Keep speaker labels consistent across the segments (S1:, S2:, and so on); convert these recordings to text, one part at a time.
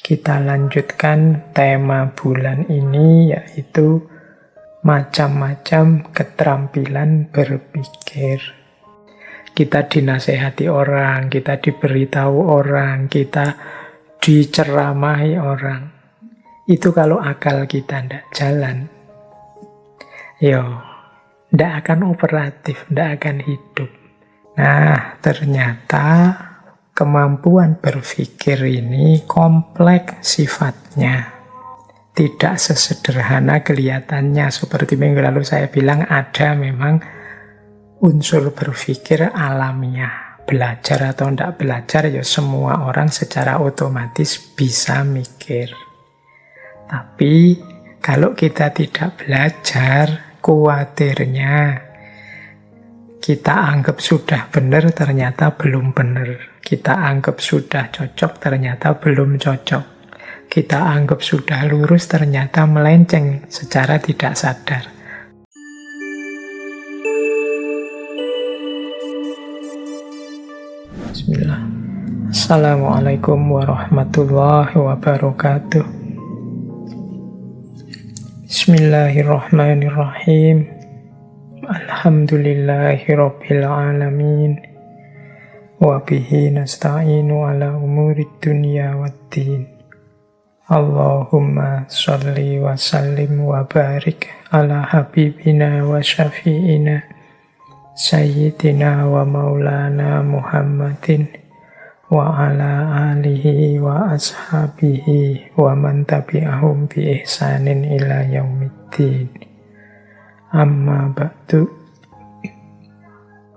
S1: Kita lanjutkan tema bulan ini, yaitu macam-macam keterampilan berpikir. Kita dinasehati orang, kita diberitahu orang, kita diceramahi orang. Itu kalau akal kita tidak jalan, tidak akan operatif, tidak akan hidup. Nah, ternyata kemampuan berpikir ini kompleks sifatnya. Tidak sesederhana kelihatannya. Seperti minggu lalu saya bilang, ada memang unsur berpikir alamiah. Belajar atau tidak belajar, ya semua orang secara otomatis bisa mikir. Tapi kalau kita tidak belajar, khawatirnya kita anggap sudah benar, ternyata belum benar. Kita anggap sudah cocok, ternyata belum cocok. Kita anggap sudah lurus, ternyata melenceng secara tidak sadar. Bismillah. Assalamualaikum warahmatullahi wabarakatuh. Bismillahirrahmanirrahim. Alhamdulillahirabbil alamin. Wa bihi nasta'inu ala umurid dunya waddin. Allahumma sholli wa sallim wa barik ala habibina wa syafi'ina sayyidina wa maulana Muhammadin wa ala alihi wa ashabihi wa man tabi'ahum bi ihsanin ila yaumiddin. Amma ba'du.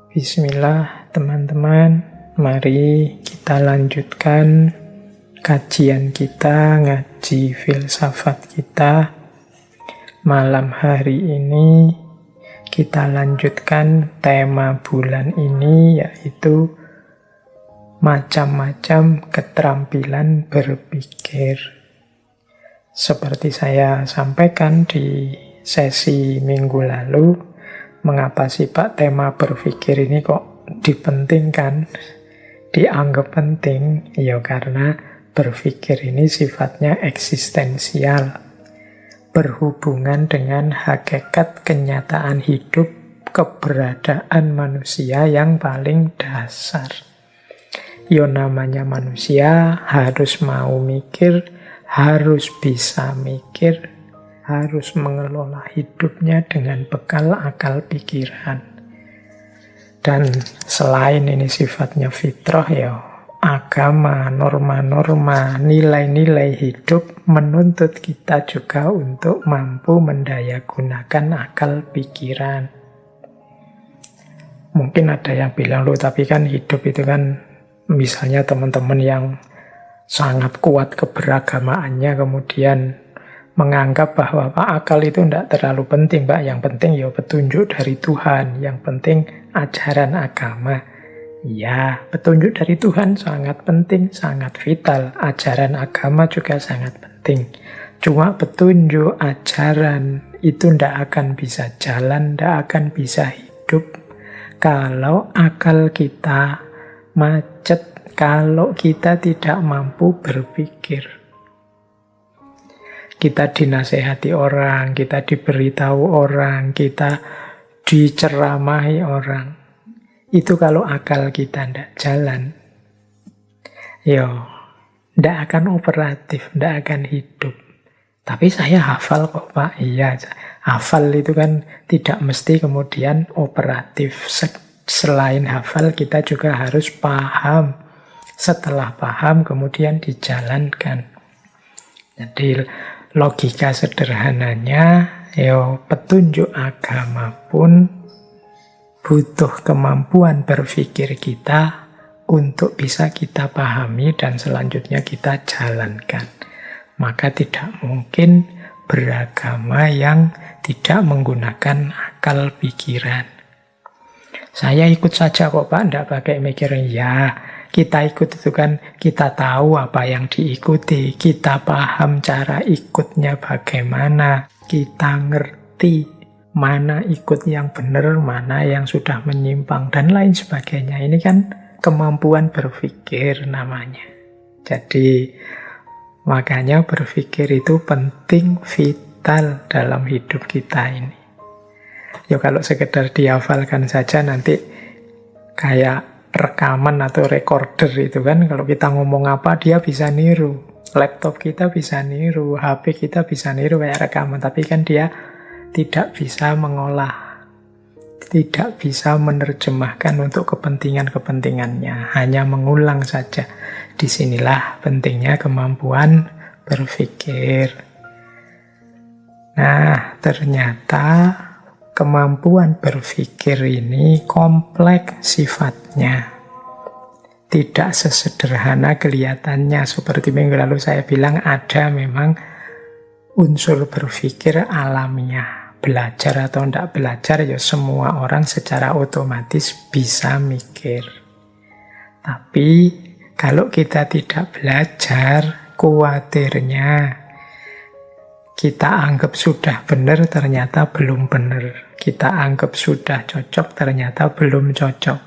S1: Bismillah teman-teman, mari kita lanjutkan kajian kita, ngaji filsafat kita. Malam hari ini kita lanjutkan tema bulan ini, yaitu macam-macam keterampilan berpikir. Seperti saya sampaikan di sesi minggu lalu, mengapa sih Pak tema berpikir ini kok dipentingkan, dianggap penting? Ya karena berpikir ini sifatnya eksistensial, berhubungan dengan hakikat kenyataan hidup, keberadaan manusia yang paling dasar. Ya namanya manusia harus mau mikir, harus bisa mikir, harus mengelola hidupnya dengan bekal akal pikiran. Dan selain ini sifatnya fitrah, ya agama, norma-norma, nilai-nilai hidup menuntut kita juga untuk mampu mendayagunakan akal pikiran. Mungkin ada yang bilang, loh tapi kan hidup itu kan, misalnya teman-teman yang sangat kuat keberagamaannya kemudian menganggap bahwa akal itu tidak terlalu penting, Pak. Yang penting ya petunjuk dari Tuhan, yang penting ajaran agama. Ya, petunjuk dari Tuhan sangat penting, sangat vital. Ajaran agama juga sangat penting. Cuma petunjuk, ajaran itu tidak akan bisa jalan, tidak akan bisa hidup kalau akal kita macet, kalau kita tidak mampu berpikir. Kita dinasehati orang, kita diberitahu orang, kita diceramahi orang. Itu kalau akal kita tidak jalan, tidak akan operatif, tidak akan hidup. Tapi saya hafal kok Pak. Iya, hafal itu kan tidak mesti kemudian operatif. Selain hafal kita juga harus paham. Setelah paham kemudian dijalankan. Jadi logika sederhananya, petunjuk agama pun butuh kemampuan berpikir kita untuk bisa kita pahami dan selanjutnya kita jalankan. Maka tidak mungkin beragama yang tidak menggunakan akal pikiran. Saya ikut saja kok Pak, tidak pakai mikir. Ya, kita ikut itu kan kita tahu apa yang diikuti, kita paham cara ikutnya bagaimana, kita ngerti mana ikut yang benar, mana yang sudah menyimpang, dan lain sebagainya. Ini kan kemampuan berpikir namanya. Jadi Makanya berpikir itu penting, vital dalam hidup kita ini. Ya kalau sekedar dihafalkan saja nanti kayak rekaman atau recorder itu kan, kalau kita ngomong apa dia bisa niru. Laptop kita bisa niru, HP kita bisa niru kayak rekaman, tapi kan dia tidak bisa mengolah, tidak bisa menerjemahkan untuk kepentingan-kepentingannya, hanya mengulang saja. Disinilah pentingnya kemampuan berpikir. Nah, ternyata kemampuan berpikir ini kompleks sifatnya. Tidak sesederhana kelihatannya. Seperti minggu lalu saya bilang, ada memang unsur berpikir alamiah. Belajar atau tidak belajar, ya semua orang secara otomatis bisa mikir. Tapi kalau kita tidak belajar, khawatirnya kita anggap sudah benar, ternyata belum benar. Kita anggap sudah cocok, ternyata belum cocok.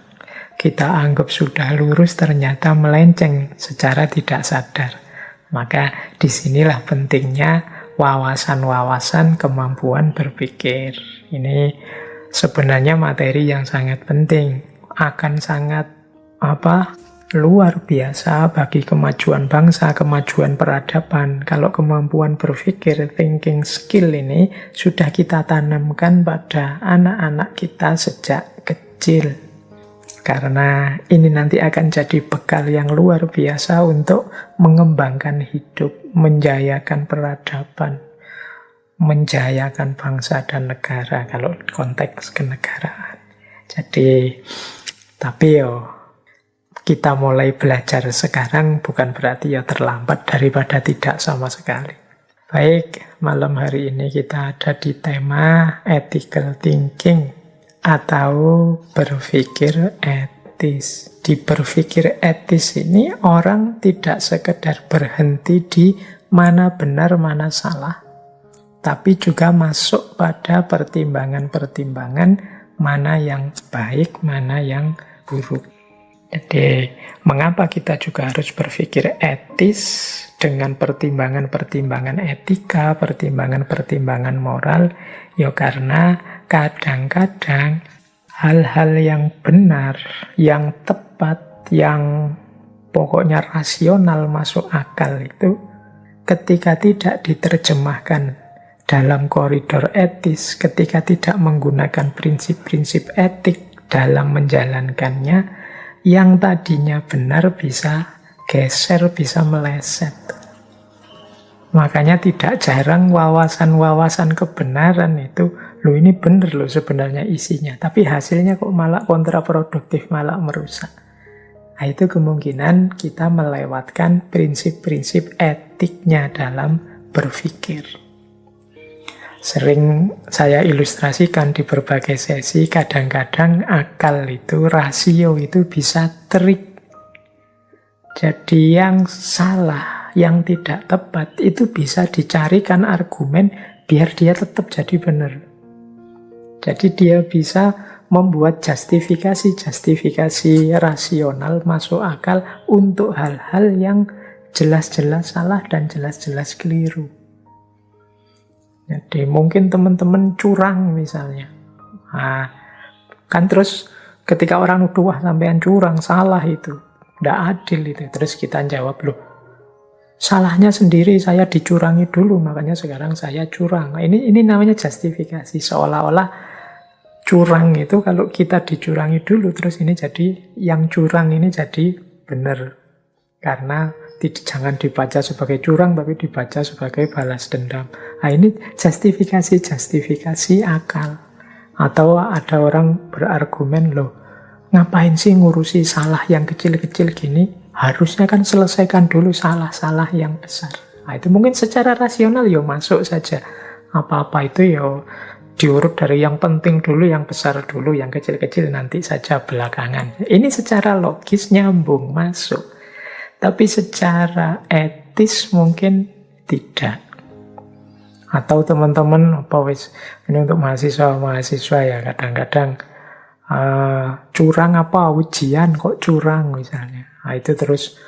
S1: Kita anggap sudah lurus, ternyata melenceng secara tidak sadar. Maka disinilah pentingnya wawasan-wawasan kemampuan berpikir. Ini sebenarnya materi yang sangat penting. Akan sangat luar biasa bagi kemajuan bangsa, kemajuan peradaban. Kalau kemampuan berpikir, thinking skill ini sudah kita tanamkan pada anak-anak kita sejak kecil. Karena ini nanti akan jadi bekal yang luar biasa untuk mengembangkan hidup, menjayakan peradaban, menjayakan bangsa dan negara kalau konteks kenegaraan. Jadi, tapi kita mulai belajar sekarang bukan berarti terlambat daripada tidak sama sekali. Baik, malam hari ini kita ada di tema ethical thinking atau berpikir etis. Di berpikir etis ini orang tidak sekedar berhenti di mana benar, mana salah, tapi juga masuk pada pertimbangan-pertimbangan mana yang baik, mana yang buruk. Jadi, mengapa kita juga harus berpikir etis dengan pertimbangan-pertimbangan etika, pertimbangan-pertimbangan moral? Ya karena kadang-kadang hal-hal yang benar, yang tepat, yang pokoknya rasional, masuk akal itu ketika tidak diterjemahkan dalam koridor etis, ketika tidak menggunakan prinsip-prinsip etik dalam menjalankannya, yang tadinya benar bisa geser, bisa meleset. Makanya tidak jarang wawasan-wawasan kebenaran itu, loh ini benar loh sebenarnya isinya, tapi hasilnya kok malah kontraproduktif, malah merusak. Nah, itu kemungkinan kita melewatkan prinsip-prinsip etiknya dalam berpikir. Sering saya ilustrasikan di berbagai sesi, kadang-kadang akal itu, rasio itu bisa trik. Jadi yang salah, yang tidak tepat, itu bisa dicarikan argumen biar dia tetap jadi benar. Jadi dia bisa membuat justifikasi rasional, masuk akal untuk hal-hal yang jelas-jelas salah dan jelas-jelas keliru. Jadi mungkin teman-teman curang misalnya. Nah, kan terus ketika orang nuduh, wah sampean curang, salah itu, tidak adil itu. Terus kita jawab, loh salahnya sendiri, saya dicurangi dulu, makanya sekarang saya curang. Nah, ini namanya justifikasi, seolah-olah curang itu kalau kita dicurangi dulu, terus ini jadi, yang curang ini jadi benar. Karena jangan dibaca sebagai curang, tapi dibaca sebagai balas dendam. Nah, ini justifikasi akal. Atau ada orang berargumen, loh, ngapain sih ngurusi salah yang kecil-kecil gini? Harusnya kan selesaikan dulu salah-salah yang besar. Nah, itu mungkin secara rasional masuk saja. Apa-apa itu diurut dari yang penting dulu, yang besar dulu, yang kecil-kecil nanti saja belakangan. Ini secara logis nyambung, masuk. Tapi secara etis mungkin tidak. Atau teman-teman, ini untuk mahasiswa ya, kadang-kadang curang apa ujian kok curang misalnya. Nah, itu terus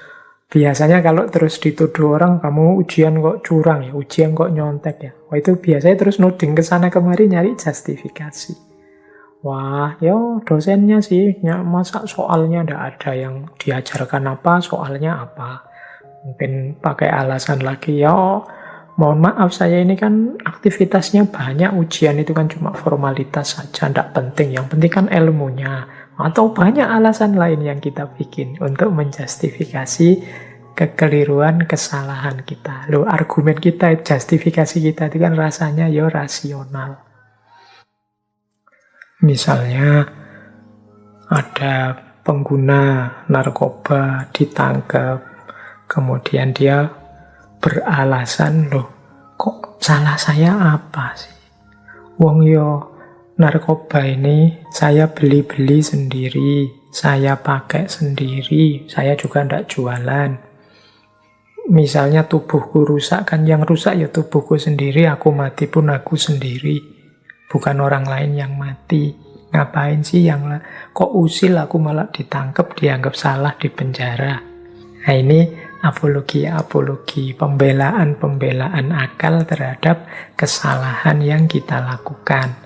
S1: Biasanya kalau terus dituduh orang, kamu ujian kok curang ya, ujian kok nyontek ya. Wah itu biasanya terus nuding ke sana kemari nyari justifikasi. Wah, yo dosennya sih, masa soalnya ndak ada yang diajarkan apa, soalnya apa. Mungkin pakai alasan lagi, yo mohon maaf saya ini kan aktivitasnya banyak, ujian itu kan cuma formalitas saja, ndak penting. Yang penting kan ilmunya. Atau banyak alasan lain yang kita bikin untuk menjustifikasi kekeliruan, kesalahan kita. Loh, argumen kita, justifikasi kita itu kan rasanya yo rasional. Misalnya ada pengguna narkoba ditangkap, kemudian dia beralasan, loh kok salah saya apa sih? Wong yo narkoba ini saya beli-beli sendiri, saya pakai sendiri, saya juga ndak jualan. Misalnya tubuhku rusak, kan yang rusak ya tubuhku sendiri, aku mati pun aku sendiri, bukan orang lain yang mati. Ngapain sih yang kok usil aku malah ditangkap, dianggap salah, dipenjara. Nah ini apologi, pembelaan akal terhadap kesalahan yang kita lakukan.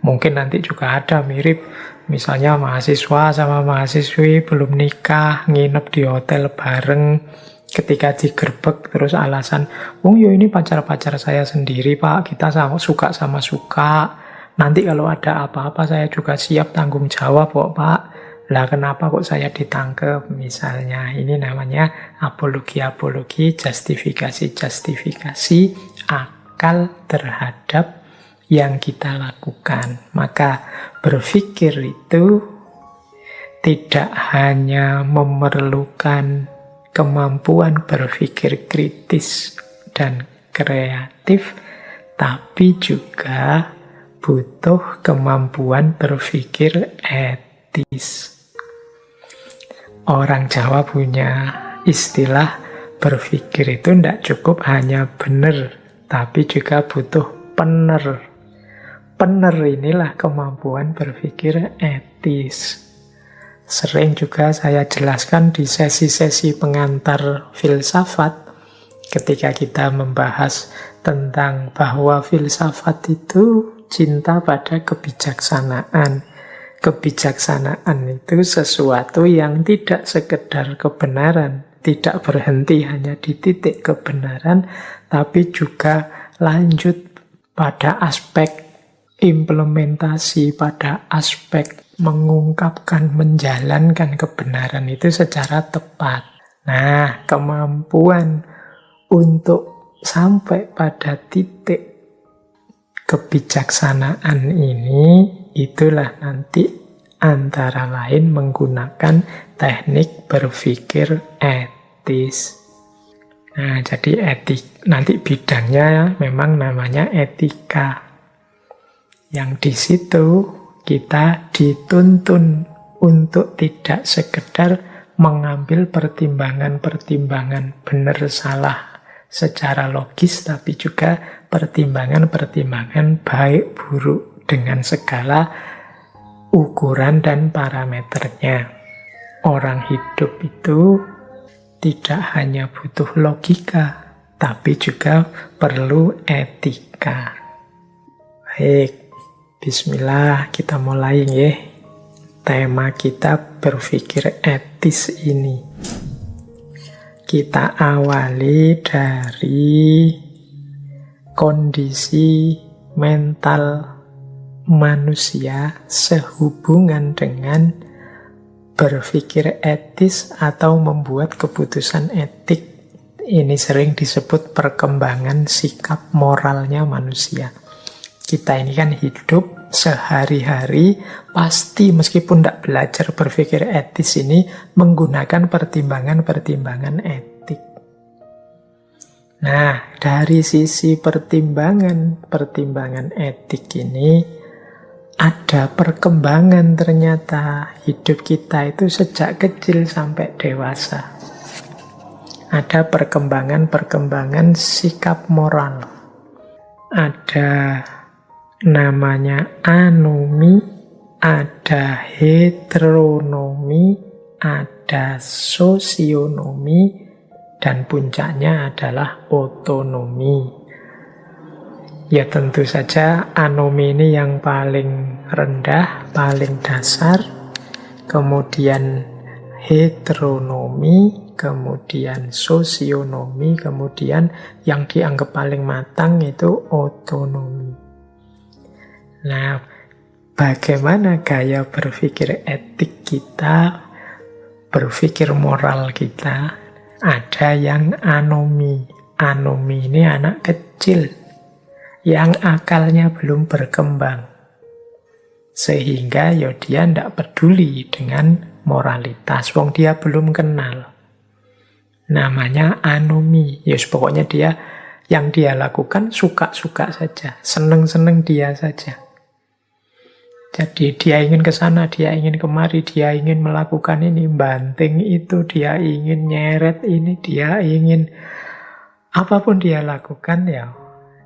S1: Mungkin nanti juga ada mirip, misalnya mahasiswa sama mahasiswi belum nikah, nginep di hotel bareng, ketika digerebek terus alasan, oh yo ini pacar-pacar saya sendiri pak, kita suka sama suka, nanti kalau ada apa-apa saya juga siap tanggung jawab kok pak. Lah kenapa kok saya ditangkap misalnya. Ini namanya apologi, justifikasi akal terhadap yang kita lakukan. Maka berpikir itu tidak hanya memerlukan kemampuan berpikir kritis dan kreatif, tapi juga butuh kemampuan berpikir etis. Orang Jawa punya istilah berpikir itu tidak cukup hanya benar, tapi juga butuh pener. Pener inilah kemampuan berpikir etis. Sering juga saya jelaskan di sesi-sesi pengantar filsafat, ketika kita membahas tentang bahwa filsafat itu cinta pada kebijaksanaan. Kebijaksanaan itu sesuatu yang tidak sekedar kebenaran, tidak berhenti hanya di titik kebenaran, tapi juga lanjut pada aspek implementasi, pada aspek mengungkapkan, menjalankan kebenaran itu secara tepat. Nah, kemampuan untuk sampai pada titik kebijaksanaan ini, itulah nanti antara lain menggunakan teknik berpikir etis. Nah, jadi nanti bidangnya memang namanya etika. Yang di situ kita dituntun untuk tidak sekedar mengambil pertimbangan-pertimbangan benar salah secara logis, tapi juga pertimbangan-pertimbangan baik buruk dengan segala ukuran dan parameternya. Orang hidup itu tidak hanya butuh logika, tapi juga perlu etika. Baik, bismillah, kita mulai ya. Tema kita berpikir etis ini. Kita awali dari kondisi mental manusia sehubungan dengan berpikir etis atau membuat keputusan etik. Ini sering disebut perkembangan sikap moralnya manusia. Kita ini kan hidup sehari-hari, pasti meskipun tidak belajar berpikir etis ini menggunakan pertimbangan-pertimbangan etik. Nah, dari sisi pertimbangan etik ini, ada perkembangan ternyata hidup kita itu sejak kecil sampai dewasa. Ada perkembangan sikap moral. Ada namanya anomi, ada heteronomi, ada sosionomi, dan puncaknya adalah otonomi. Ya tentu saja anomi ini yang paling rendah, paling dasar, kemudian heteronomi, kemudian sosionomi, kemudian yang dianggap paling matang itu otonomi. Nah, bagaimana gaya berpikir etik kita, berpikir moral kita? Ada yang anomi. Anomi ini anak kecil yang akalnya belum berkembang. Sehingga ya dia tidak peduli dengan moralitas. Wong dia belum kenal. Namanya anomi. Ya pokoknya dia yang dia lakukan suka-suka saja. Seneng-seneng dia saja. Jadi dia ingin ke sana, dia ingin kemari, dia ingin melakukan ini, banting itu, dia ingin nyeret ini, dia ingin apapun dia lakukan, ya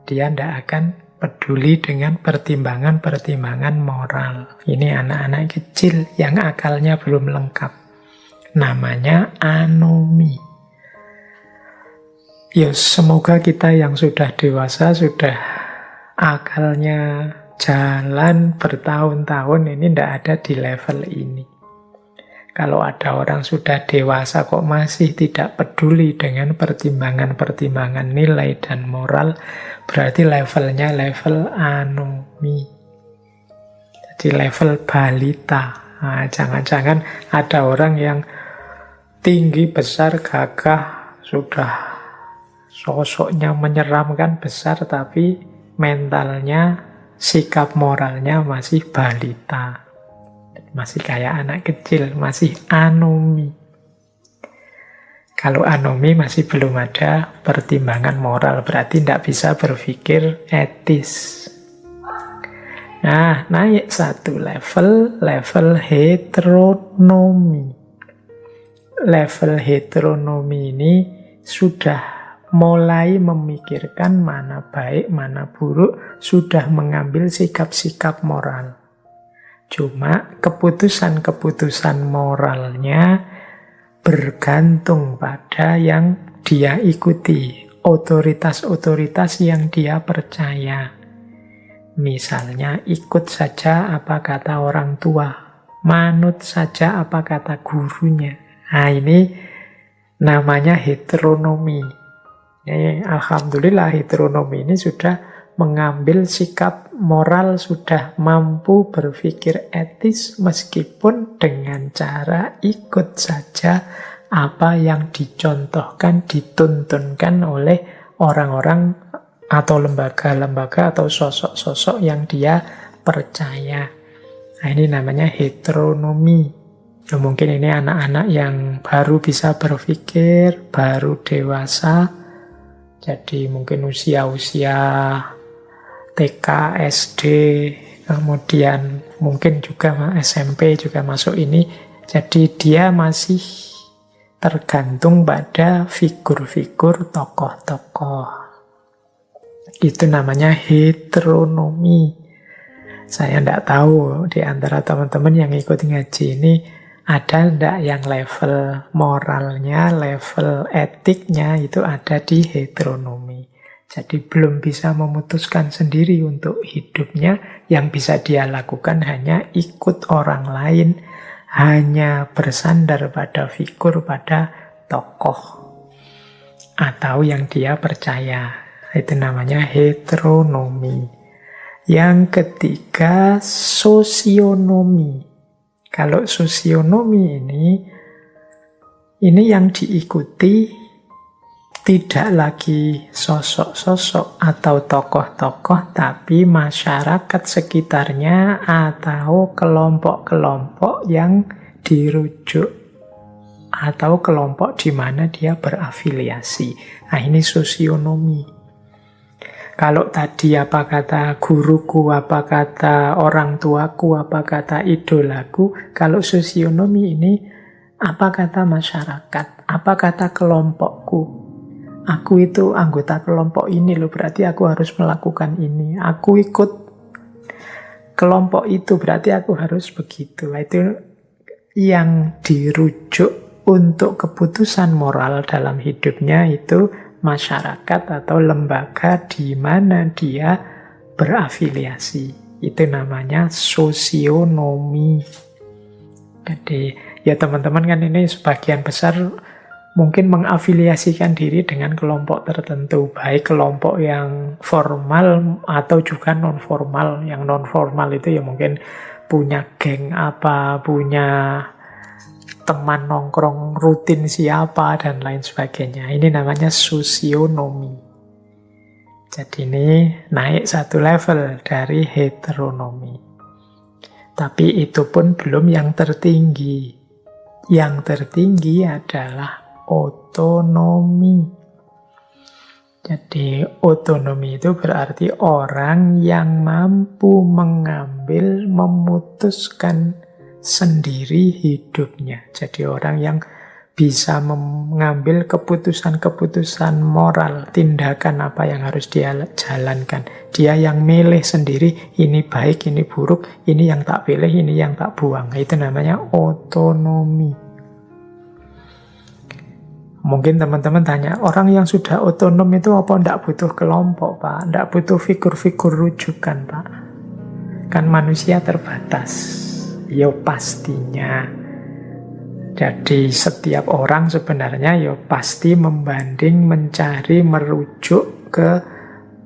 S1: dia tidak akan peduli dengan pertimbangan-pertimbangan moral. Ini anak-anak kecil yang akalnya belum lengkap. Namanya anomi. Ya semoga kita yang sudah dewasa, sudah akalnya jalan bertahun-tahun ini tidak ada di level ini. Kalau ada orang sudah dewasa kok masih tidak peduli dengan pertimbangan-pertimbangan nilai dan moral, berarti levelnya level anomi. Jadi level balita. Nah, jangan-jangan ada orang yang tinggi, besar, gagah, sudah sosoknya menyeramkan besar, tapi mentalnya, sikap moralnya masih balita. Masih kayak anak kecil, masih anomi. Kalau anomi masih belum ada pertimbangan moral, berarti tidak bisa berpikir etis. Nah, naik satu level, level heteronomi. Level heteronomi ini sudah mulai memikirkan mana baik, mana buruk, sudah mengambil sikap-sikap moral. Cuma keputusan-keputusan moralnya bergantung pada yang dia ikuti, otoritas-otoritas yang dia percaya. Misalnya ikut saja apa kata orang tua, manut saja apa kata gurunya. Nah ini namanya heteronomi. Alhamdulillah heteronomi ini sudah mengambil sikap moral, sudah mampu berpikir etis meskipun dengan cara ikut saja apa yang dicontohkan, dituntunkan oleh orang-orang atau lembaga-lembaga atau sosok-sosok yang dia percaya. Nah ini namanya heteronomi. Ya, mungkin ini anak-anak yang baru bisa berpikir, baru dewasa, jadi mungkin usia-usia TK, SD, kemudian mungkin juga SMP juga masuk ini. Jadi dia masih tergantung pada figur-figur tokoh-tokoh. Itu namanya heteronomi. Saya tidak tahu di antara teman-teman yang ikut ngaji ini ada tidak yang level moralnya, level etiknya itu ada di heteronomi. Jadi belum bisa memutuskan sendiri untuk hidupnya, yang bisa dia lakukan hanya ikut orang lain, hanya bersandar pada figur, pada tokoh, atau yang dia percaya. Itu namanya heteronomi. Yang ketiga, sosionomi. Kalau sosionomi ini yang diikuti tidak lagi sosok-sosok atau tokoh-tokoh, tapi masyarakat sekitarnya atau kelompok-kelompok yang dirujuk atau kelompok di mana dia berafiliasi. Nah, ini sosionomi. Kalau tadi apa kata guruku, apa kata orang tuaku, apa kata idolaku, kalau sosionomi ini apa kata masyarakat, apa kata kelompokku. Aku itu anggota kelompok ini loh, berarti aku harus melakukan ini. Aku ikut kelompok itu, berarti aku harus begitu. Itu yang dirujuk untuk keputusan moral dalam hidupnya itu masyarakat atau lembaga di mana dia berafiliasi. Itu namanya sosionomi. Jadi ya teman-teman kan ini sebagian besar mungkin mengafiliasikan diri dengan kelompok tertentu, baik kelompok yang formal atau juga non-formal. Yang non-formal itu ya mungkin punya geng apa, punya teman nongkrong rutin siapa, dan lain sebagainya. Ini namanya sosionomi. Jadi ini naik satu level dari heteronomi. Tapi itu pun belum yang tertinggi. Yang tertinggi adalah otonomi. Jadi otonomi itu berarti orang yang mampu mengambil, memutuskan sendiri hidupnya. Jadi orang yang bisa mengambil keputusan-keputusan moral, tindakan apa yang harus dia jalankan. Dia yang milih sendiri, ini baik, ini buruk, ini yang tak pilih, ini yang tak buang. Itu namanya otonomi. Mungkin teman-teman tanya, orang yang sudah otonom itu apa ndak butuh kelompok, Pak? Ndak butuh figur-figur rujukan, Pak? Kan manusia terbatas. Ya pastinya. Jadi setiap orang sebenarnya ya pasti membanding, mencari, merujuk ke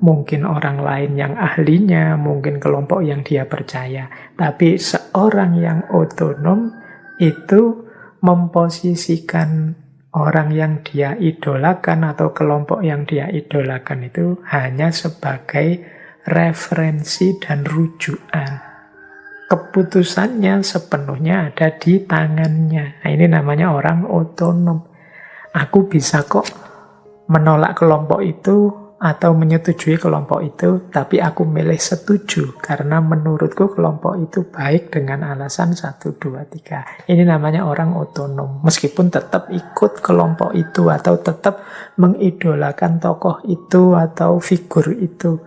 S1: mungkin orang lain yang ahlinya, mungkin kelompok yang dia percaya. Tapi seorang yang otonom itu memposisikan orang yang dia idolakan atau kelompok yang dia idolakan itu hanya sebagai referensi dan rujukan. Keputusannya sepenuhnya ada di tangannya. Nah, ini namanya orang otonom. Aku bisa kok menolak kelompok itu atau menyetujui kelompok itu, tapi aku milih setuju karena menurutku kelompok itu baik dengan alasan 1, 2, 3. Ini namanya orang otonom. Meskipun tetap ikut kelompok itu atau tetap mengidolakan tokoh itu atau figur itu.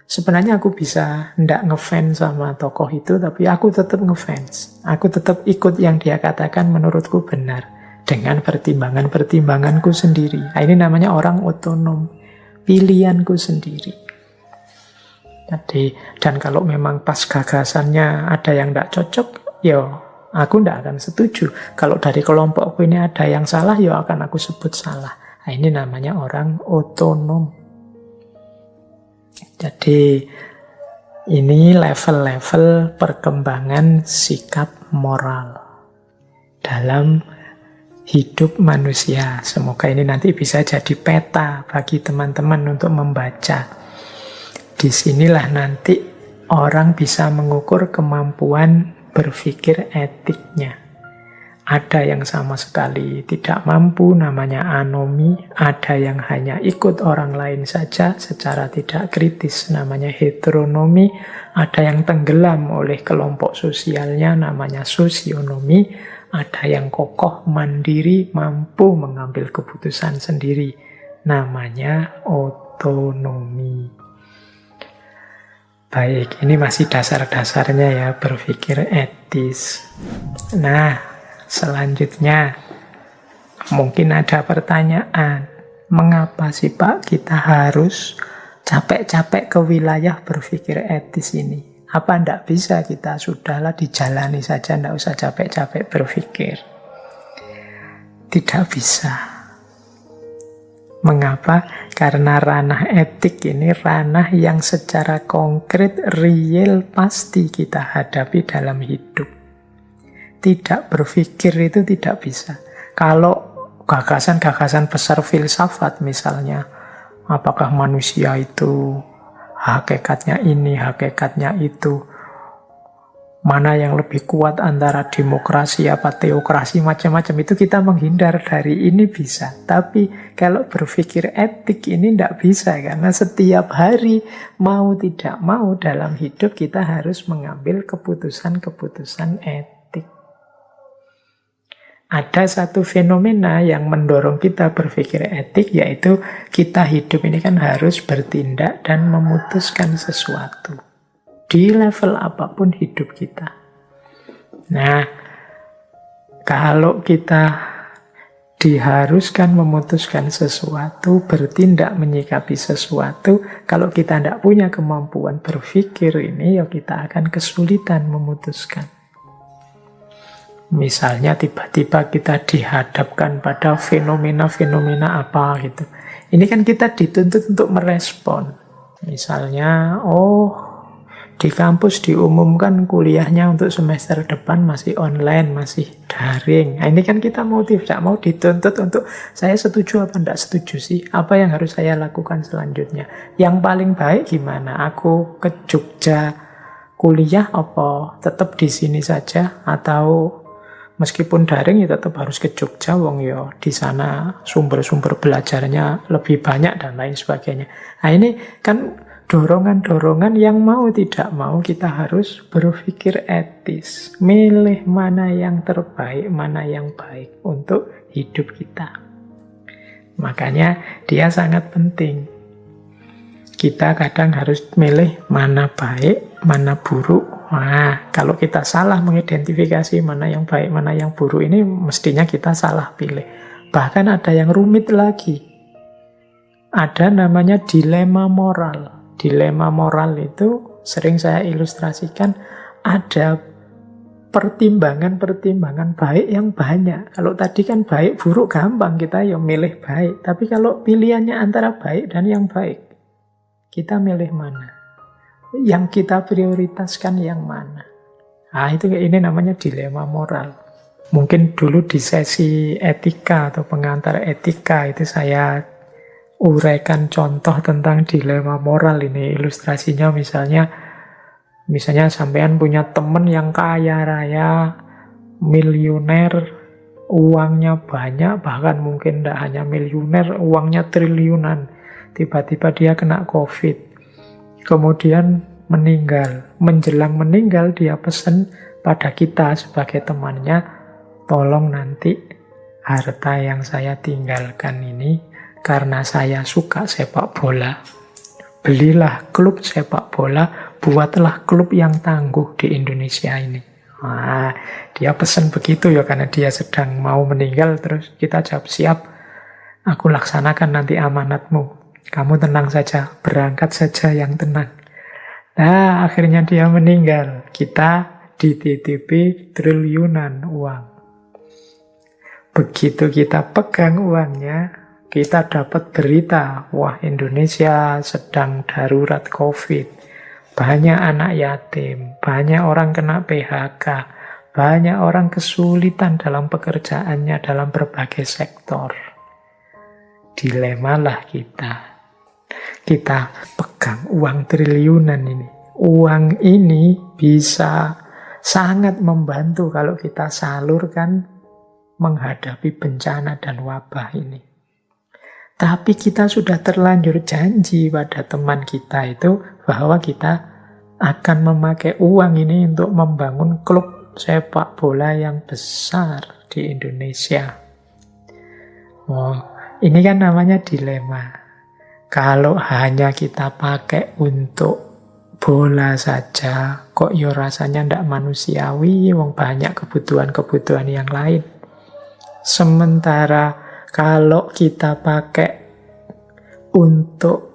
S1: Sebenarnya aku bisa ndak ngefans sama tokoh itu, tapi aku tetap ngefans. Aku tetap ikut yang dia katakan menurutku benar. Dengan pertimbangan-pertimbanganku sendiri. Nah, ini namanya orang otonom. Pilihanku sendiri. Jadi, dan kalau memang pas gagasannya ada yang ndak cocok, ya aku ndak akan setuju. Kalau dari kelompokku ini ada yang salah, ya akan aku sebut salah. Nah, ini namanya orang otonom. Jadi ini level-level perkembangan sikap moral dalam hidup manusia. Semoga ini nanti bisa jadi peta bagi teman-teman untuk membaca. Disinilah nanti orang bisa mengukur kemampuan berpikir etiknya. Ada yang sama sekali tidak mampu, namanya anomi. Ada yang hanya ikut orang lain saja secara tidak kritis, namanya heteronomi. Ada yang tenggelam oleh kelompok sosialnya, namanya sosionomi. Ada yang kokoh, mandiri, mampu mengambil keputusan sendiri, namanya otonomi. Baik, ini masih dasar-dasarnya ya berpikir etis. Nah, selanjutnya, mungkin ada pertanyaan, mengapa sih Pak kita harus capek-capek ke wilayah berpikir etis ini? Apa ndak bisa kita sudahlah dijalani saja, ndak usah capek-capek berpikir? Tidak bisa. Mengapa? Karena ranah etik ini ranah yang secara konkret, real, pasti kita hadapi dalam hidup. Tidak berpikir itu tidak bisa. Kalau gagasan-gagasan besar filsafat misalnya, apakah manusia itu hakikatnya ini, hakikatnya itu, mana yang lebih kuat antara demokrasi apa teokrasi, macam-macam itu kita menghindar dari ini bisa. Tapi kalau berpikir etik ini tidak bisa, karena setiap hari mau tidak mau dalam hidup kita harus mengambil keputusan-keputusan etik. Ada satu fenomena yang mendorong kita berpikir etik, yaitu kita hidup ini kan harus bertindak dan memutuskan sesuatu. Di level apapun hidup kita. Nah, kalau kita diharuskan memutuskan sesuatu, bertindak menyikapi sesuatu. Kalau kita tidak punya kemampuan berpikir ini, ya kita akan kesulitan memutuskan. Misalnya tiba-tiba kita dihadapkan pada fenomena-fenomena apa gitu. Ini kan kita dituntut untuk merespon. Misalnya, di kampus diumumkan kuliahnya untuk semester depan masih online, masih daring. Nah, ini kan kita mau tidak mau dituntut untuk, saya setuju apa tidak setuju sih? Apa yang harus saya lakukan selanjutnya? Yang paling baik gimana? Aku ke Jogja kuliah apa tetap di sini saja? Atau meskipun daring ya tetap harus ke Jogja, wong ya di sana sumber-sumber belajarnya lebih banyak dan lain sebagainya. Nah ini kan dorongan-dorongan yang mau tidak mau kita harus berpikir etis. Milih mana yang terbaik, mana yang baik untuk hidup kita. Makanya dia sangat penting. Kita kadang harus milih mana baik, mana buruk. Nah, kalau kita salah mengidentifikasi mana yang baik, mana yang buruk, ini mestinya kita salah pilih. Bahkan ada yang rumit lagi. Ada namanya dilema moral. Dilema moral itu sering saya ilustrasikan, ada pertimbangan-pertimbangan baik yang banyak. Kalau tadi kan baik buruk gampang, kita ya milih baik. Tapi kalau pilihannya antara baik dan yang baik, kita milih mana? Yang kita prioritaskan yang mana? Nah, ini namanya dilema moral. Mungkin dulu di sesi etika atau pengantar etika itu saya uraikan contoh tentang dilema moral ini. Ilustrasinya misalnya sampean punya teman yang kaya raya, miliuner, uangnya banyak, bahkan mungkin tidak hanya miliuner, uangnya triliunan. Tiba-tiba dia kena COVID, kemudian meninggal. Menjelang meninggal dia pesan pada kita sebagai temannya, tolong nanti harta yang saya tinggalkan ini, karena saya suka sepak bola, belilah klub sepak bola, buatlah klub yang tangguh di Indonesia ini. Nah, dia pesan begitu ya karena dia sedang mau meninggal. Terus kita jawab, siap, aku laksanakan nanti amanatmu. Kamu tenang saja, berangkat saja yang tenang. Nah, akhirnya dia meninggal. Kita dititipi triliunan uang. Begitu kita pegang uangnya, kita dapat berita, wah Indonesia sedang darurat COVID. Banyak anak yatim, banyak orang kena PHK, banyak orang kesulitan dalam pekerjaannya dalam berbagai sektor. Dilemalah kita. Kita pegang uang triliunan ini. Uang ini bisa sangat membantu kalau kita salurkan menghadapi bencana dan wabah ini. Tapi kita sudah terlanjur janji pada teman kita itu bahwa kita akan memakai uang ini untuk membangun klub sepak bola yang besar di Indonesia. Ini kan namanya dilema. Kalau hanya kita pakai untuk bola saja, kok ya rasanya ndak manusiawi, wong banyak kebutuhan-kebutuhan yang lain. Sementara kalau kita pakai untuk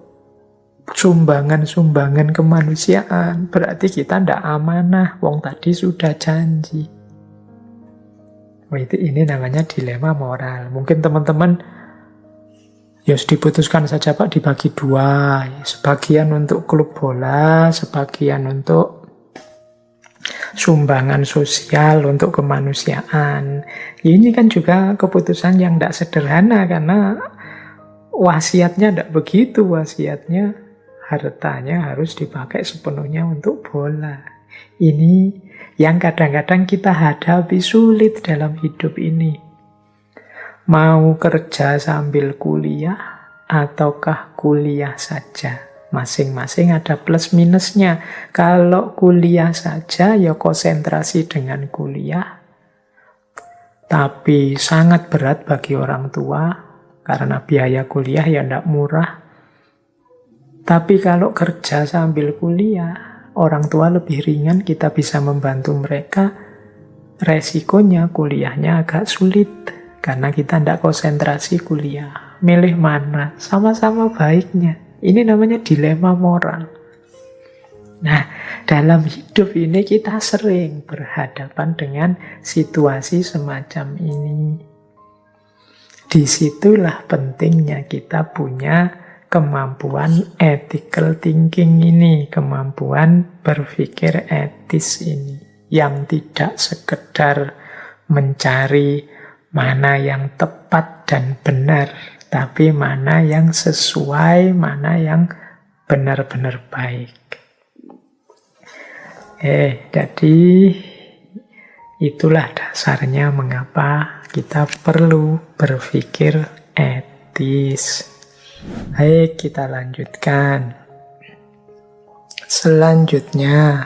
S1: sumbangan-sumbangan kemanusiaan, berarti kita ndak amanah, wong tadi sudah janji. Ini namanya dilema moral. Mungkin teman-teman, ya diputuskan saja Pak, dibagi dua. Sebagian untuk klub bola, sebagian untuk sumbangan sosial, untuk kemanusiaan. Ini kan juga keputusan yang tidak sederhana, karena wasiatnya tidak begitu. Wasiatnya hartanya harus dipakai sepenuhnya untuk bola. Ini yang kadang-kadang kita hadapi sulit dalam hidup ini. Mau kerja sambil kuliah ataukah kuliah saja? Masing-masing ada plus minusnya. Kalau kuliah saja ya konsentrasi dengan kuliah. Tapi sangat berat bagi orang tua karena biaya kuliah ya tidak murah. Tapi kalau kerja sambil kuliah, orang tua lebih ringan, kita bisa membantu mereka. Resikonya kuliahnya agak sulit. karena kita tidak konsentrasi kuliah. Milih mana? Sama-sama baiknya. Ini namanya dilema moral. Nah, dalam hidup ini kita sering berhadapan dengan situasi semacam ini. Disitulah pentingnya kita punya kemampuan ethical thinking ini, kemampuan berpikir etis ini, yang tidak sekedar mencari mana yang tepat dan benar, tapi mana yang sesuai, mana yang benar-benar baik. Jadi itulah dasarnya mengapa kita perlu berpikir etis. Baik, kita lanjutkan. Selanjutnya,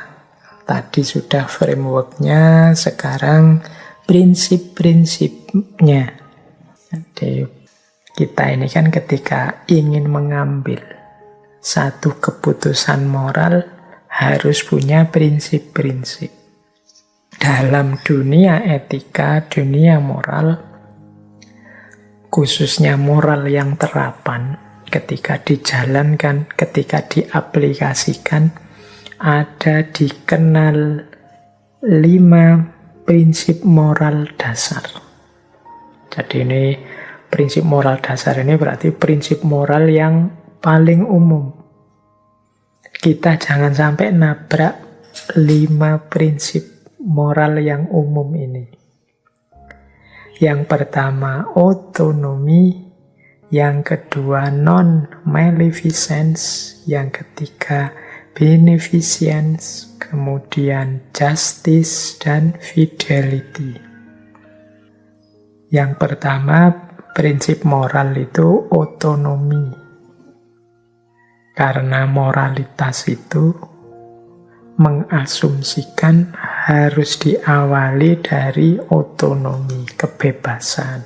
S1: tadi sudah framework-nya, sekarang prinsip-prinsipnya. Jadi, kita ini kan ketika ingin mengambil satu keputusan moral, harus punya prinsip-prinsip. Dalam dunia etika, dunia moral, khususnya moral yang terapan, ketika dijalankan, ketika diaplikasikan, ada dikenal 5 prinsip moral dasar. Jadi ini prinsip moral dasar ini berarti prinsip moral yang paling umum. Kita jangan sampai nabrak 5 prinsip moral yang umum ini. Yang pertama, otonomi. Yang kedua, non-maleficence. Yang ketiga, beneficence. Kemudian, justice dan fidelity. Yang pertama, prinsip moral itu otonomi. Karena moralitas itu mengasumsikan harus diawali dari otonomi, kebebasan.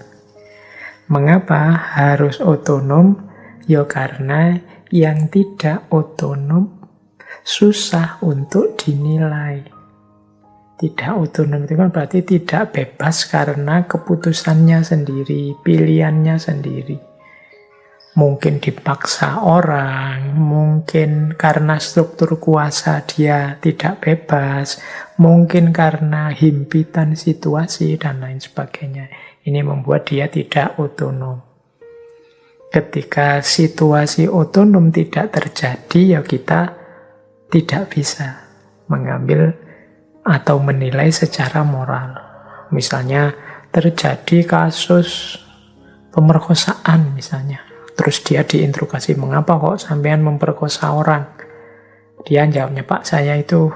S1: Mengapa harus otonom? Ya karena yang tidak otonom susah untuk dinilai. Tidak otonom itu kan berarti tidak bebas karena keputusannya sendiri, pilihannya sendiri. Mungkin dipaksa orang, mungkin karena struktur kuasa dia tidak bebas, mungkin karena himpitan situasi dan lain sebagainya. Ini membuat dia tidak otonom. Ketika situasi otonom tidak terjadi, ya kita tidak bisa mengambil atau menilai secara moral. Misalnya terjadi kasus pemerkosaan misalnya. Terus dia diinterogasi, mengapa kok sampean memperkosa orang? Dia jawabnya, Pak, saya itu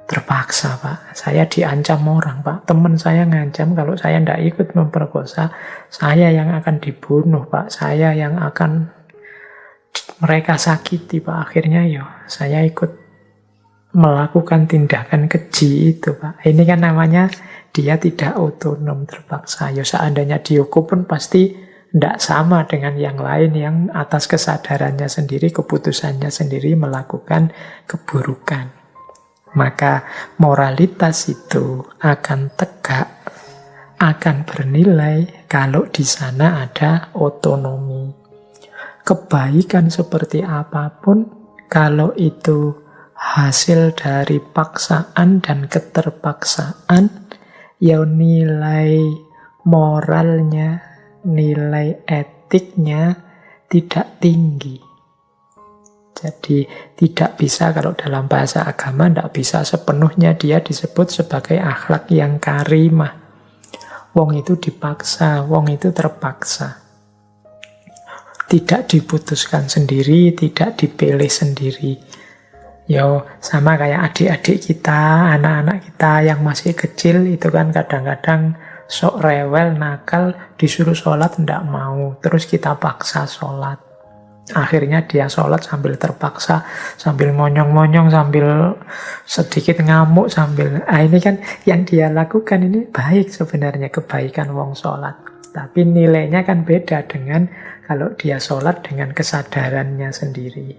S1: terpaksa, Pak. Saya diancam orang, Pak. Teman saya ngancam kalau saya tidak ikut memperkosa, saya yang akan dibunuh, Pak. Saya yang akan mereka sakiti, Pak. Akhirnya saya ikut melakukan tindakan keji itu, Pak. Ini kan namanya dia tidak otonom, terpaksa. Seandainya dihukum pun pasti tidak sama dengan yang lain yang atas kesadarannya sendiri, keputusannya sendiri melakukan keburukan. Maka moralitas itu akan tegak, akan bernilai kalau di sana ada otonomi. Kebaikan seperti apapun, kalau itu hasil dari paksaan dan keterpaksaan, ya nilai moralnya, nilai etiknya tidak tinggi. Jadi tidak bisa, kalau dalam bahasa agama tidak bisa sepenuhnya dia disebut sebagai akhlak yang karimah. Wong itu dipaksa, wong itu terpaksa. Tidak diputuskan sendiri, tidak dipilih sendiri. Sama kayak adik-adik kita, anak-anak kita yang masih kecil itu kan kadang-kadang sok rewel, nakal, disuruh sholat tidak mau, terus kita paksa sholat. Akhirnya dia sholat sambil terpaksa, sambil monyong-monyong, sambil sedikit ngamuk, sambil... ini kan yang dia lakukan ini baik sebenarnya, kebaikan wong sholat. Tapi nilainya kan beda dengan kalau dia sholat dengan kesadarannya sendiri,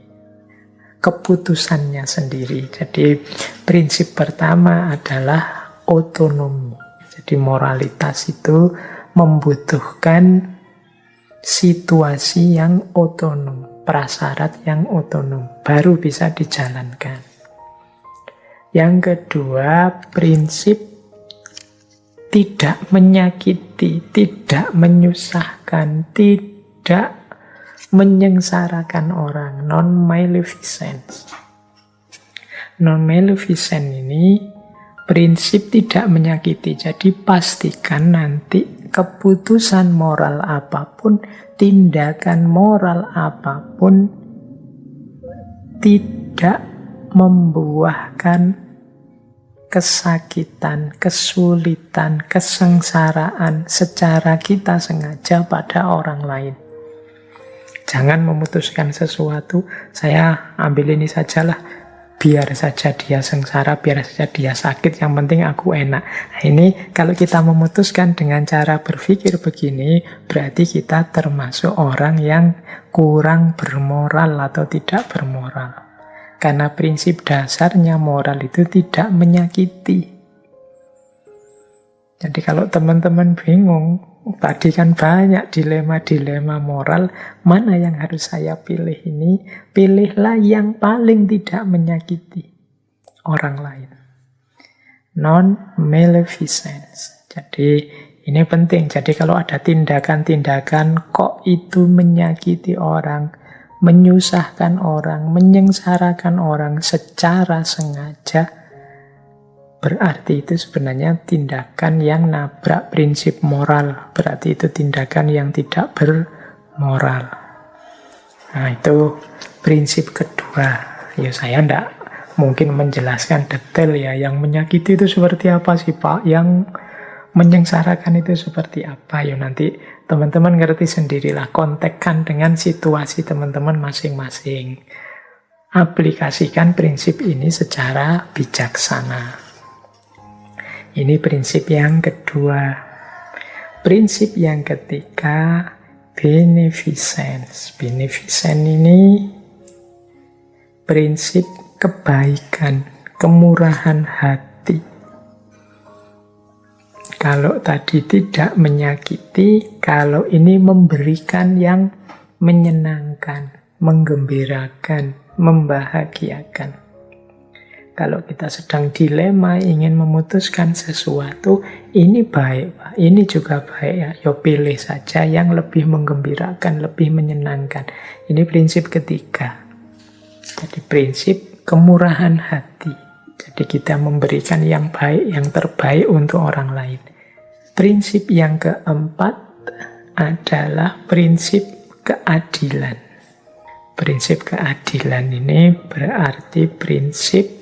S1: keputusannya sendiri. Jadi prinsip pertama adalah otonomi. Jadi moralitas itu membutuhkan situasi yang otonom, prasyarat yang otonom, baru bisa dijalankan. Yang kedua, prinsip tidak menyakiti, tidak menyusahkan, tidak menyengsarakan orang, non-maleficence. Non-maleficent ini prinsip tidak menyakiti. Jadi pastikan nanti keputusan moral apapun, tindakan moral apapun tidak membuahkan kesakitan, kesulitan, kesengsaraan secara kita sengaja pada orang lain. Jangan memutuskan sesuatu, saya ambil ini sajalah, biar saja dia sengsara, biar saja dia sakit, yang penting aku enak. Nah, ini kalau kita memutuskan dengan cara berpikir begini, berarti kita termasuk orang yang kurang bermoral atau tidak bermoral. Karena prinsip dasarnya moral itu tidak menyakiti. Jadi kalau teman-teman bingung, tadi kan banyak dilema-dilema moral, mana yang harus saya pilih ini? Pilihlah yang paling tidak menyakiti orang lain. Non-maleficence. Jadi ini penting. Jadi kalau ada tindakan-tindakan kok itu menyakiti orang, menyusahkan orang, menyengsarakan orang secara sengaja, berarti itu sebenarnya tindakan yang nabrak prinsip moral. Berarti itu tindakan yang tidak bermoral. Nah, itu prinsip kedua. Ya, saya tidak mungkin menjelaskan detail ya. Yang menyakiti itu seperti apa sih, Pak? Yang menyengsarakan itu seperti apa? Ya, nanti teman-teman ngerti sendirilah. Kontekkan dengan situasi teman-teman masing-masing. Aplikasikan prinsip ini secara bijaksana. Ini prinsip yang kedua. Prinsip yang ketiga, beneficence. Beneficence ini prinsip kebaikan, kemurahan hati. Kalau tadi tidak menyakiti, kalau ini memberikan yang menyenangkan, menggembirakan, membahagiakan. Kalau kita sedang dilema, ingin memutuskan sesuatu, ini baik, Pak, ini juga baik ya. Yo pilih saja yang lebih menggembirakan, lebih menyenangkan. Ini prinsip ketiga. Jadi prinsip kemurahan hati. Jadi kita memberikan yang baik, yang terbaik untuk orang lain. Prinsip yang keempat adalah prinsip keadilan. Prinsip keadilan ini berarti prinsip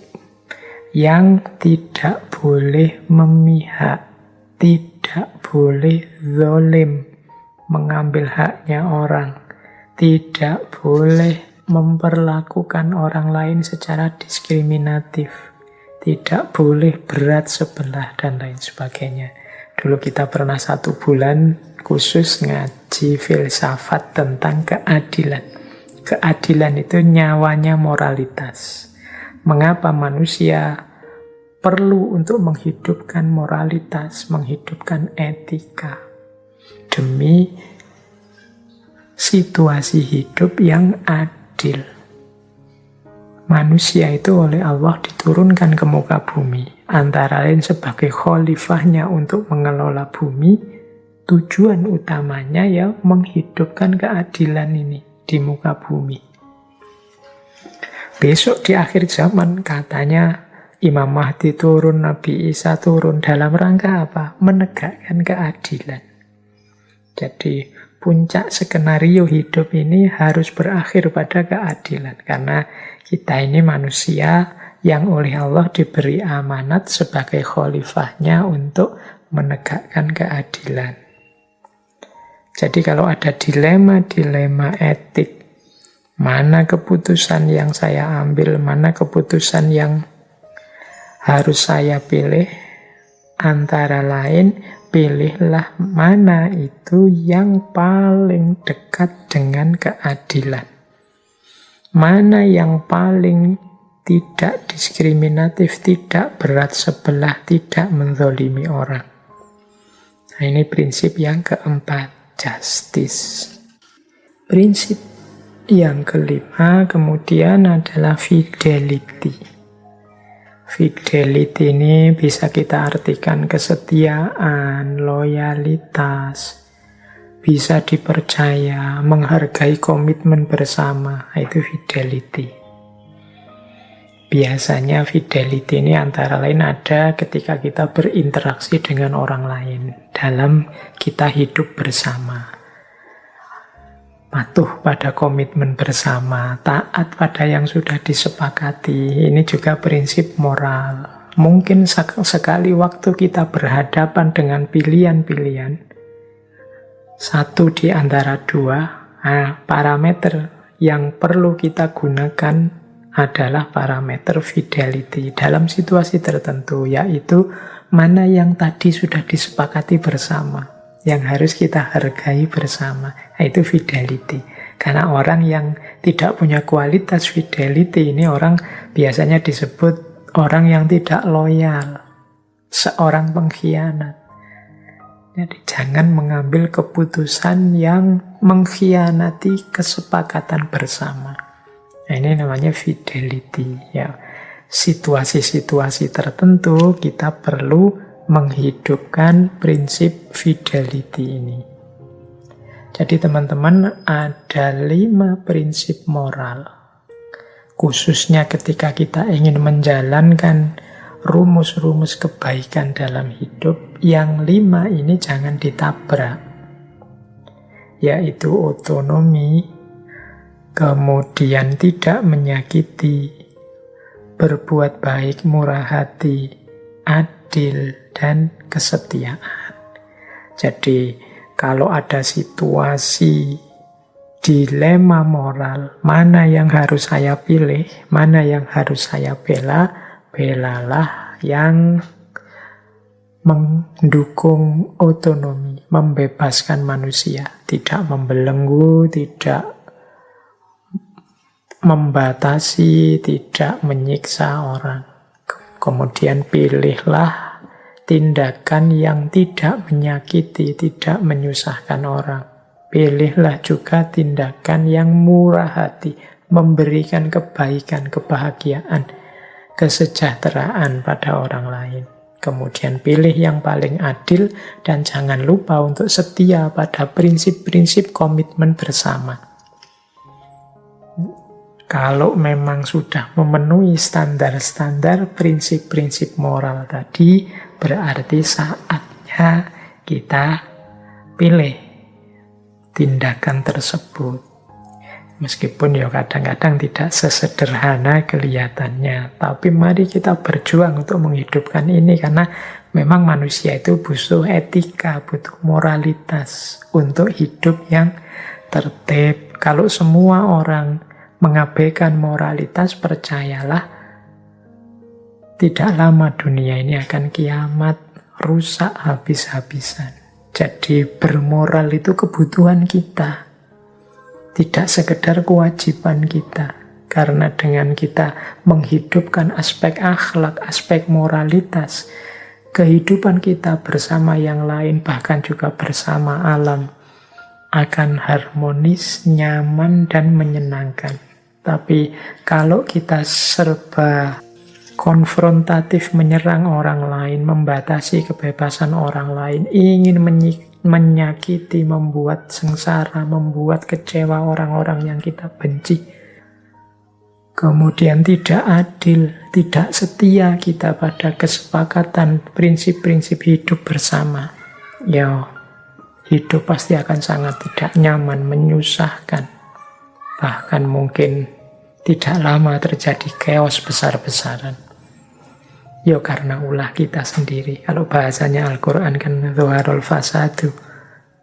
S1: yang tidak boleh memihak, tidak boleh zalim, mengambil haknya orang, tidak boleh memperlakukan orang lain secara diskriminatif, tidak boleh berat sebelah, dan lain sebagainya. Dulu kita pernah 1 bulan khusus ngaji filsafat tentang keadilan. Keadilan itu nyawanya moralitas. Mengapa manusia perlu untuk menghidupkan moralitas, menghidupkan etika demi situasi hidup yang adil. Manusia itu oleh Allah diturunkan ke muka bumi, antara lain sebagai khalifahnya untuk mengelola bumi. Tujuan utamanya ya menghidupkan keadilan ini di muka bumi. Besok di akhir zaman katanya Imam Mahdi turun, Nabi Isa turun, dalam rangka apa? Menegakkan keadilan. Jadi puncak skenario hidup ini harus berakhir pada keadilan. Karena kita ini manusia yang oleh Allah diberi amanat sebagai khalifahnya untuk menegakkan keadilan. Jadi kalau ada dilema-dilema etik, mana keputusan yang saya ambil, mana keputusan yang harus saya pilih, antara lain pilihlah mana itu yang paling dekat dengan keadilan. Mana yang paling tidak diskriminatif, tidak berat sebelah, tidak menzalimi orang. Nah, ini prinsip yang keempat, justice. Prinsip yang kelima kemudian adalah fidelity. Fidelity ini bisa kita artikan kesetiaan, loyalitas, bisa dipercaya, menghargai komitmen bersama. Itu fidelity. Biasanya fidelity ini antara lain ada ketika kita berinteraksi dengan orang lain dalam kita hidup bersama. Patuh pada komitmen bersama, taat pada yang sudah disepakati. Ini juga prinsip moral. Mungkin sekali waktu kita berhadapan dengan pilihan-pilihan, satu di antara dua, parameter yang perlu kita gunakan adalah parameter fidelity dalam situasi tertentu, yaitu mana yang tadi sudah disepakati bersama, yang harus kita hargai bersama. Nah, itu fidelity. Karena orang yang tidak punya kualitas fidelity ini orang biasanya disebut orang yang tidak loyal, seorang pengkhianat. Jadi jangan mengambil keputusan yang mengkhianati kesepakatan bersama. Nah, ini namanya fidelity. Ya, situasi-situasi tertentu kita perlu menghidupkan prinsip fidelity ini. Jadi teman-teman, ada 5 prinsip moral. Khususnya ketika kita ingin menjalankan rumus-rumus kebaikan dalam hidup, yang 5 ini jangan ditabrak. Yaitu otonomi, kemudian tidak menyakiti, berbuat baik, murah hati, adil, dan kesetiaan. Jadi, kalau ada situasi dilema moral, mana yang harus saya pilih, mana yang harus saya bela, belalah yang mendukung otonomi, membebaskan manusia, tidak membelenggu, tidak membatasi, tidak menyiksa orang. Kemudian pilihlah tindakan yang tidak menyakiti, tidak menyusahkan orang. Pilihlah juga tindakan yang murah hati, memberikan kebaikan, kebahagiaan, kesejahteraan pada orang lain. Kemudian pilih yang paling adil dan jangan lupa untuk setia pada prinsip-prinsip komitmen bersama. Kalau memang sudah memenuhi standar-standar prinsip-prinsip moral tadi, berarti saatnya kita pilih tindakan tersebut. Meskipun ya kadang-kadang tidak sesederhana kelihatannya, tapi mari kita berjuang untuk menghidupkan ini, karena memang manusia itu butuh etika, butuh moralitas untuk hidup yang tertib. Kalau semua orang mengabaikan moralitas, percayalah, tidak lama dunia ini akan kiamat, rusak habis-habisan. Jadi bermoral itu kebutuhan kita, tidak sekedar kewajiban kita. Karena dengan kita menghidupkan aspek akhlak, aspek moralitas, kehidupan kita bersama yang lain, bahkan juga bersama alam, akan harmonis, nyaman, dan menyenangkan. Tapi kalau kita serba konfrontatif, menyerang orang lain, membatasi kebebasan orang lain, ingin menyakiti, membuat sengsara, membuat kecewa orang-orang yang kita benci, kemudian tidak adil, tidak setia kita pada kesepakatan prinsip-prinsip hidup bersama, ya hidup pasti akan sangat tidak nyaman, menyusahkan. Bahkan mungkin tidak lama terjadi chaos besar-besaran. Ya karena ulah kita sendiri. Kalau bahasanya Al-Quran kan Zuharul fasadu,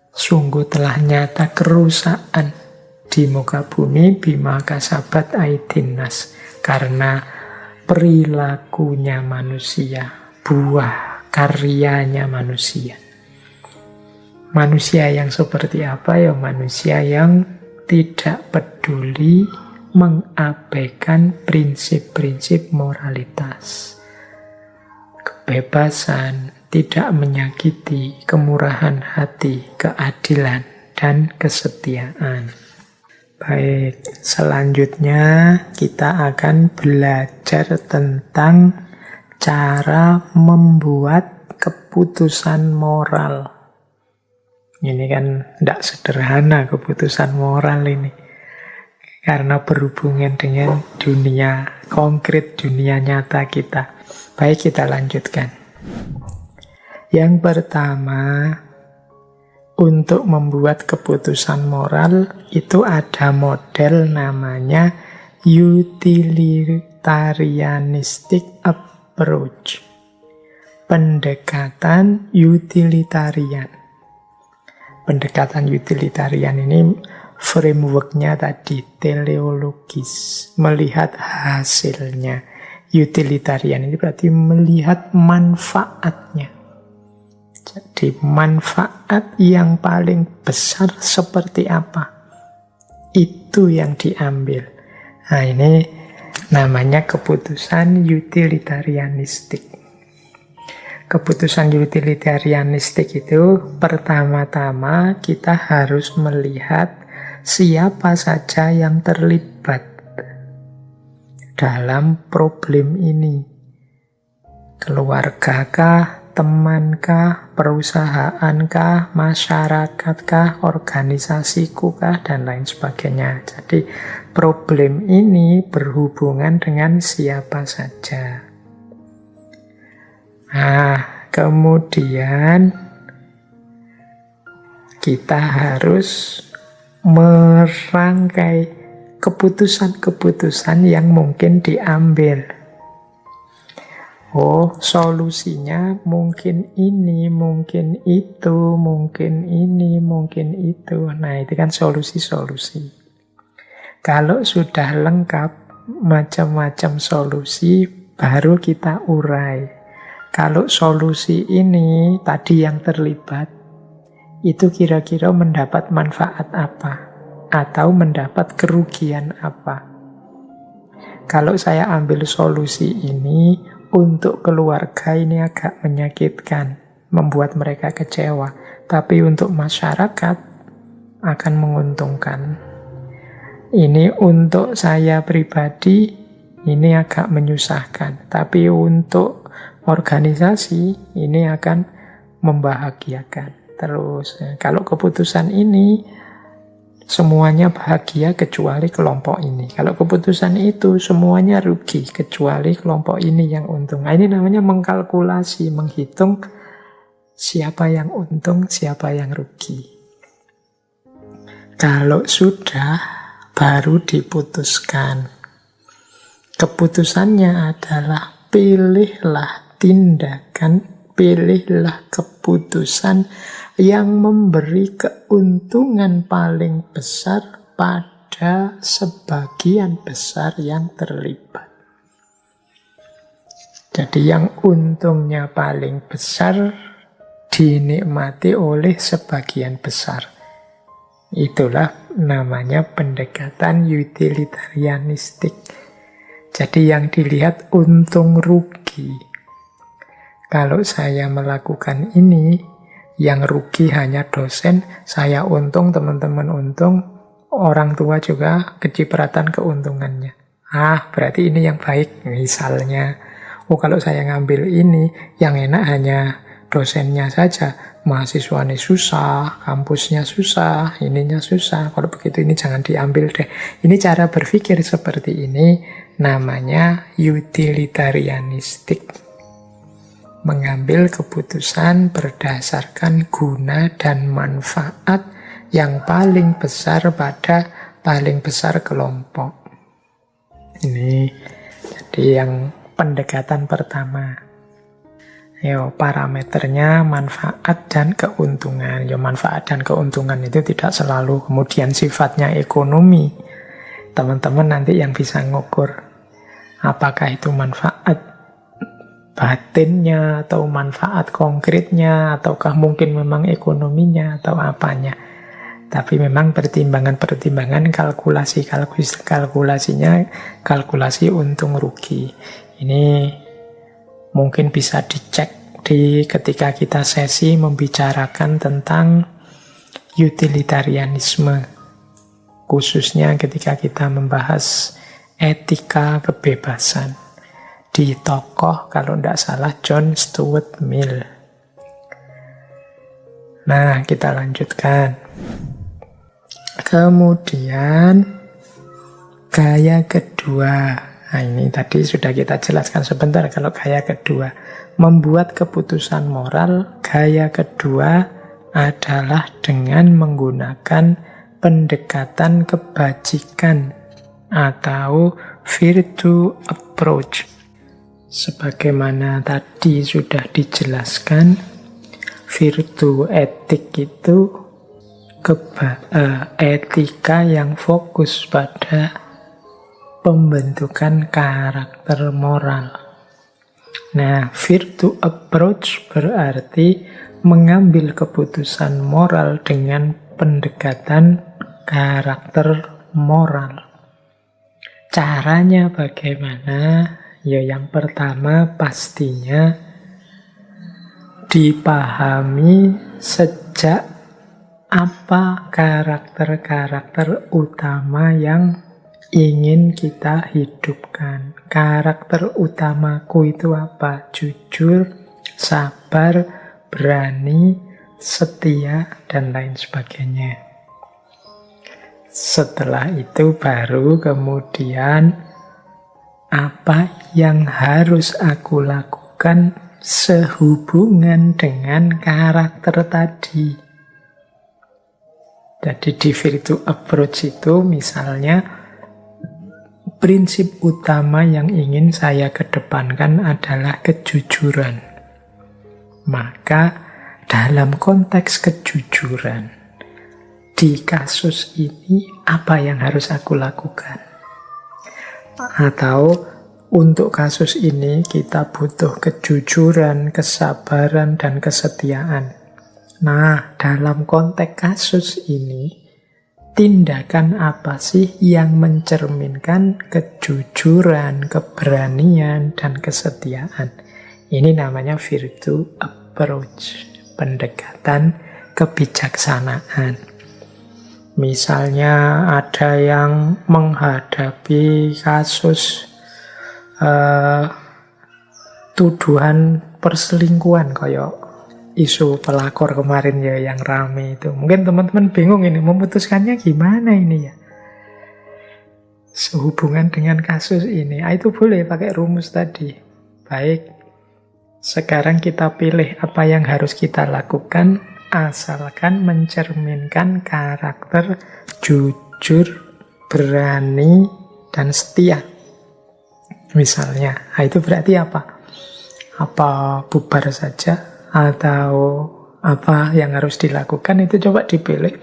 S1: sungguh telah nyata kerusakan di muka bumi bima kasabat aidin nas, karena perilakunya manusia, buah karyanya manusia. Manusia yang seperti apa? Ya manusia yang tidak peduli, mengabaikan prinsip-prinsip moralitas, kebebasan, tidak menyakiti, kemurahan hati, keadilan, dan kesetiaan. Baik, selanjutnya kita akan belajar tentang cara membuat keputusan moral. Ini kan tidak sederhana keputusan moral ini. Karena berhubungan dengan dunia konkret, dunia nyata kita. Baik, kita lanjutkan. Yang pertama, untuk membuat keputusan moral itu ada model namanya utilitarianistic approach. Pendekatan utilitarian. Pendekatan utilitarian ini framework-nya tadi teleologis, melihat hasilnya. Utilitarian ini berarti melihat manfaatnya. Jadi manfaat yang paling besar seperti apa? Itu yang diambil. Nah, ini namanya keputusan utilitarianistik. Keputusan utilitarianistik itu pertama-tama kita harus melihat siapa saja yang terlibat dalam problem ini. Keluargakah, temankah, perusahaankah, masyarakatkah, organisasikukah, dan lain sebagainya. Jadi problem ini berhubungan dengan siapa saja. Nah, kemudian kita harus merangkai keputusan-keputusan yang mungkin diambil. Oh, solusinya mungkin ini, mungkin itu, mungkin ini, mungkin itu. Nah, itu kan solusi-solusi. Kalau sudah lengkap macam-macam solusi, baru kita urai. Kalau solusi ini tadi yang terlibat, itu kira-kira mendapat manfaat apa? Atau mendapat kerugian apa? Kalau saya ambil solusi ini, untuk keluarga ini agak menyakitkan, membuat mereka kecewa. Tapi untuk masyarakat akan menguntungkan. Ini untuk saya pribadi, ini agak menyusahkan. Tapi untuk organisasi, ini akan membahagiakan. Terus, kalau keputusan ini semuanya bahagia kecuali kelompok ini. Kalau keputusan itu semuanya rugi kecuali kelompok ini yang untung. Nah, ini namanya mengkalkulasi, menghitung siapa yang untung, siapa yang rugi. Kalau sudah, baru diputuskan. Keputusannya adalah pilihlah tindakan, pilihlah keputusan yang memberi keuntungan paling besar pada sebagian besar yang terlibat. Jadi yang untungnya paling besar dinikmati oleh sebagian besar. Itulah namanya pendekatan utilitarianistik. Jadi yang dilihat untung rugi. Kalau saya melakukan ini, yang rugi hanya dosen, saya untung, teman-teman untung, orang tua juga kecipratan keuntungannya. Berarti ini yang baik, misalnya. Kalau saya ngambil ini, yang enak hanya dosennya saja. Mahasiswanya susah, kampusnya susah, ininya susah. Kalau begitu ini jangan diambil deh. Ini cara berpikir seperti ini, namanya utilitarianistik. Mengambil keputusan berdasarkan guna dan manfaat yang paling besar pada paling besar kelompok. Ini jadi yang pendekatan pertama. Parameternya manfaat dan keuntungan. Manfaat dan keuntungan itu tidak selalu kemudian sifatnya ekonomi. Teman-teman nanti yang bisa ngukur apakah itu manfaat batinnya atau manfaat konkretnya, ataukah mungkin memang ekonominya atau apanya. Tapi memang pertimbangan-pertimbangan kalkulasinya kalkulasi untung rugi. Ini mungkin bisa dicek ketika kita sesi membicarakan tentang utilitarianisme, khususnya ketika kita membahas etika kebebasan di tokoh, kalau tidak salah, John Stuart Mill. Nah, kita lanjutkan. Kemudian gaya kedua. Nah, ini tadi sudah kita jelaskan sebentar. Kalau gaya kedua, membuat keputusan moral, gaya kedua adalah dengan menggunakan pendekatan kebajikan atau virtue approach. Sebagaimana tadi sudah dijelaskan, virtue etik itu etika yang fokus pada pembentukan karakter moral. Nah, virtue approach berarti mengambil keputusan moral dengan pendekatan karakter moral. Caranya bagaimana? Ya, yang pertama pastinya dipahami sejak apa karakter-karakter utama yang ingin kita hidupkan. Karakter utamaku itu apa? Jujur, sabar, berani, setia, dan lain sebagainya. Setelah itu baru kemudian apa yang harus aku lakukan sehubungan dengan karakter tadi. Jadi di virtue approach itu misalnya prinsip utama yang ingin saya kedepankan adalah kejujuran. Maka dalam konteks kejujuran, di kasus ini apa yang harus aku lakukan? Atau untuk kasus ini kita butuh kejujuran, kesabaran, dan kesetiaan. Nah, dalam konteks kasus ini, tindakan apa sih yang mencerminkan kejujuran, keberanian, dan kesetiaan? Ini namanya virtue approach, pendekatan kebijaksanaan. Misalnya ada yang menghadapi kasus tuduhan perselingkuhan kayak isu pelakor kemarin ya yang rame itu. Mungkin teman-teman bingung ini memutuskannya gimana ini ya. Sehubungan dengan kasus ini, itu boleh pakai rumus tadi. Baik, sekarang kita pilih apa yang harus kita lakukan asalkan mencerminkan karakter jujur, berani, dan setia. Misalnya, itu berarti apa? Apa bubar saja? Atau apa yang harus dilakukan? Itu coba dipilih.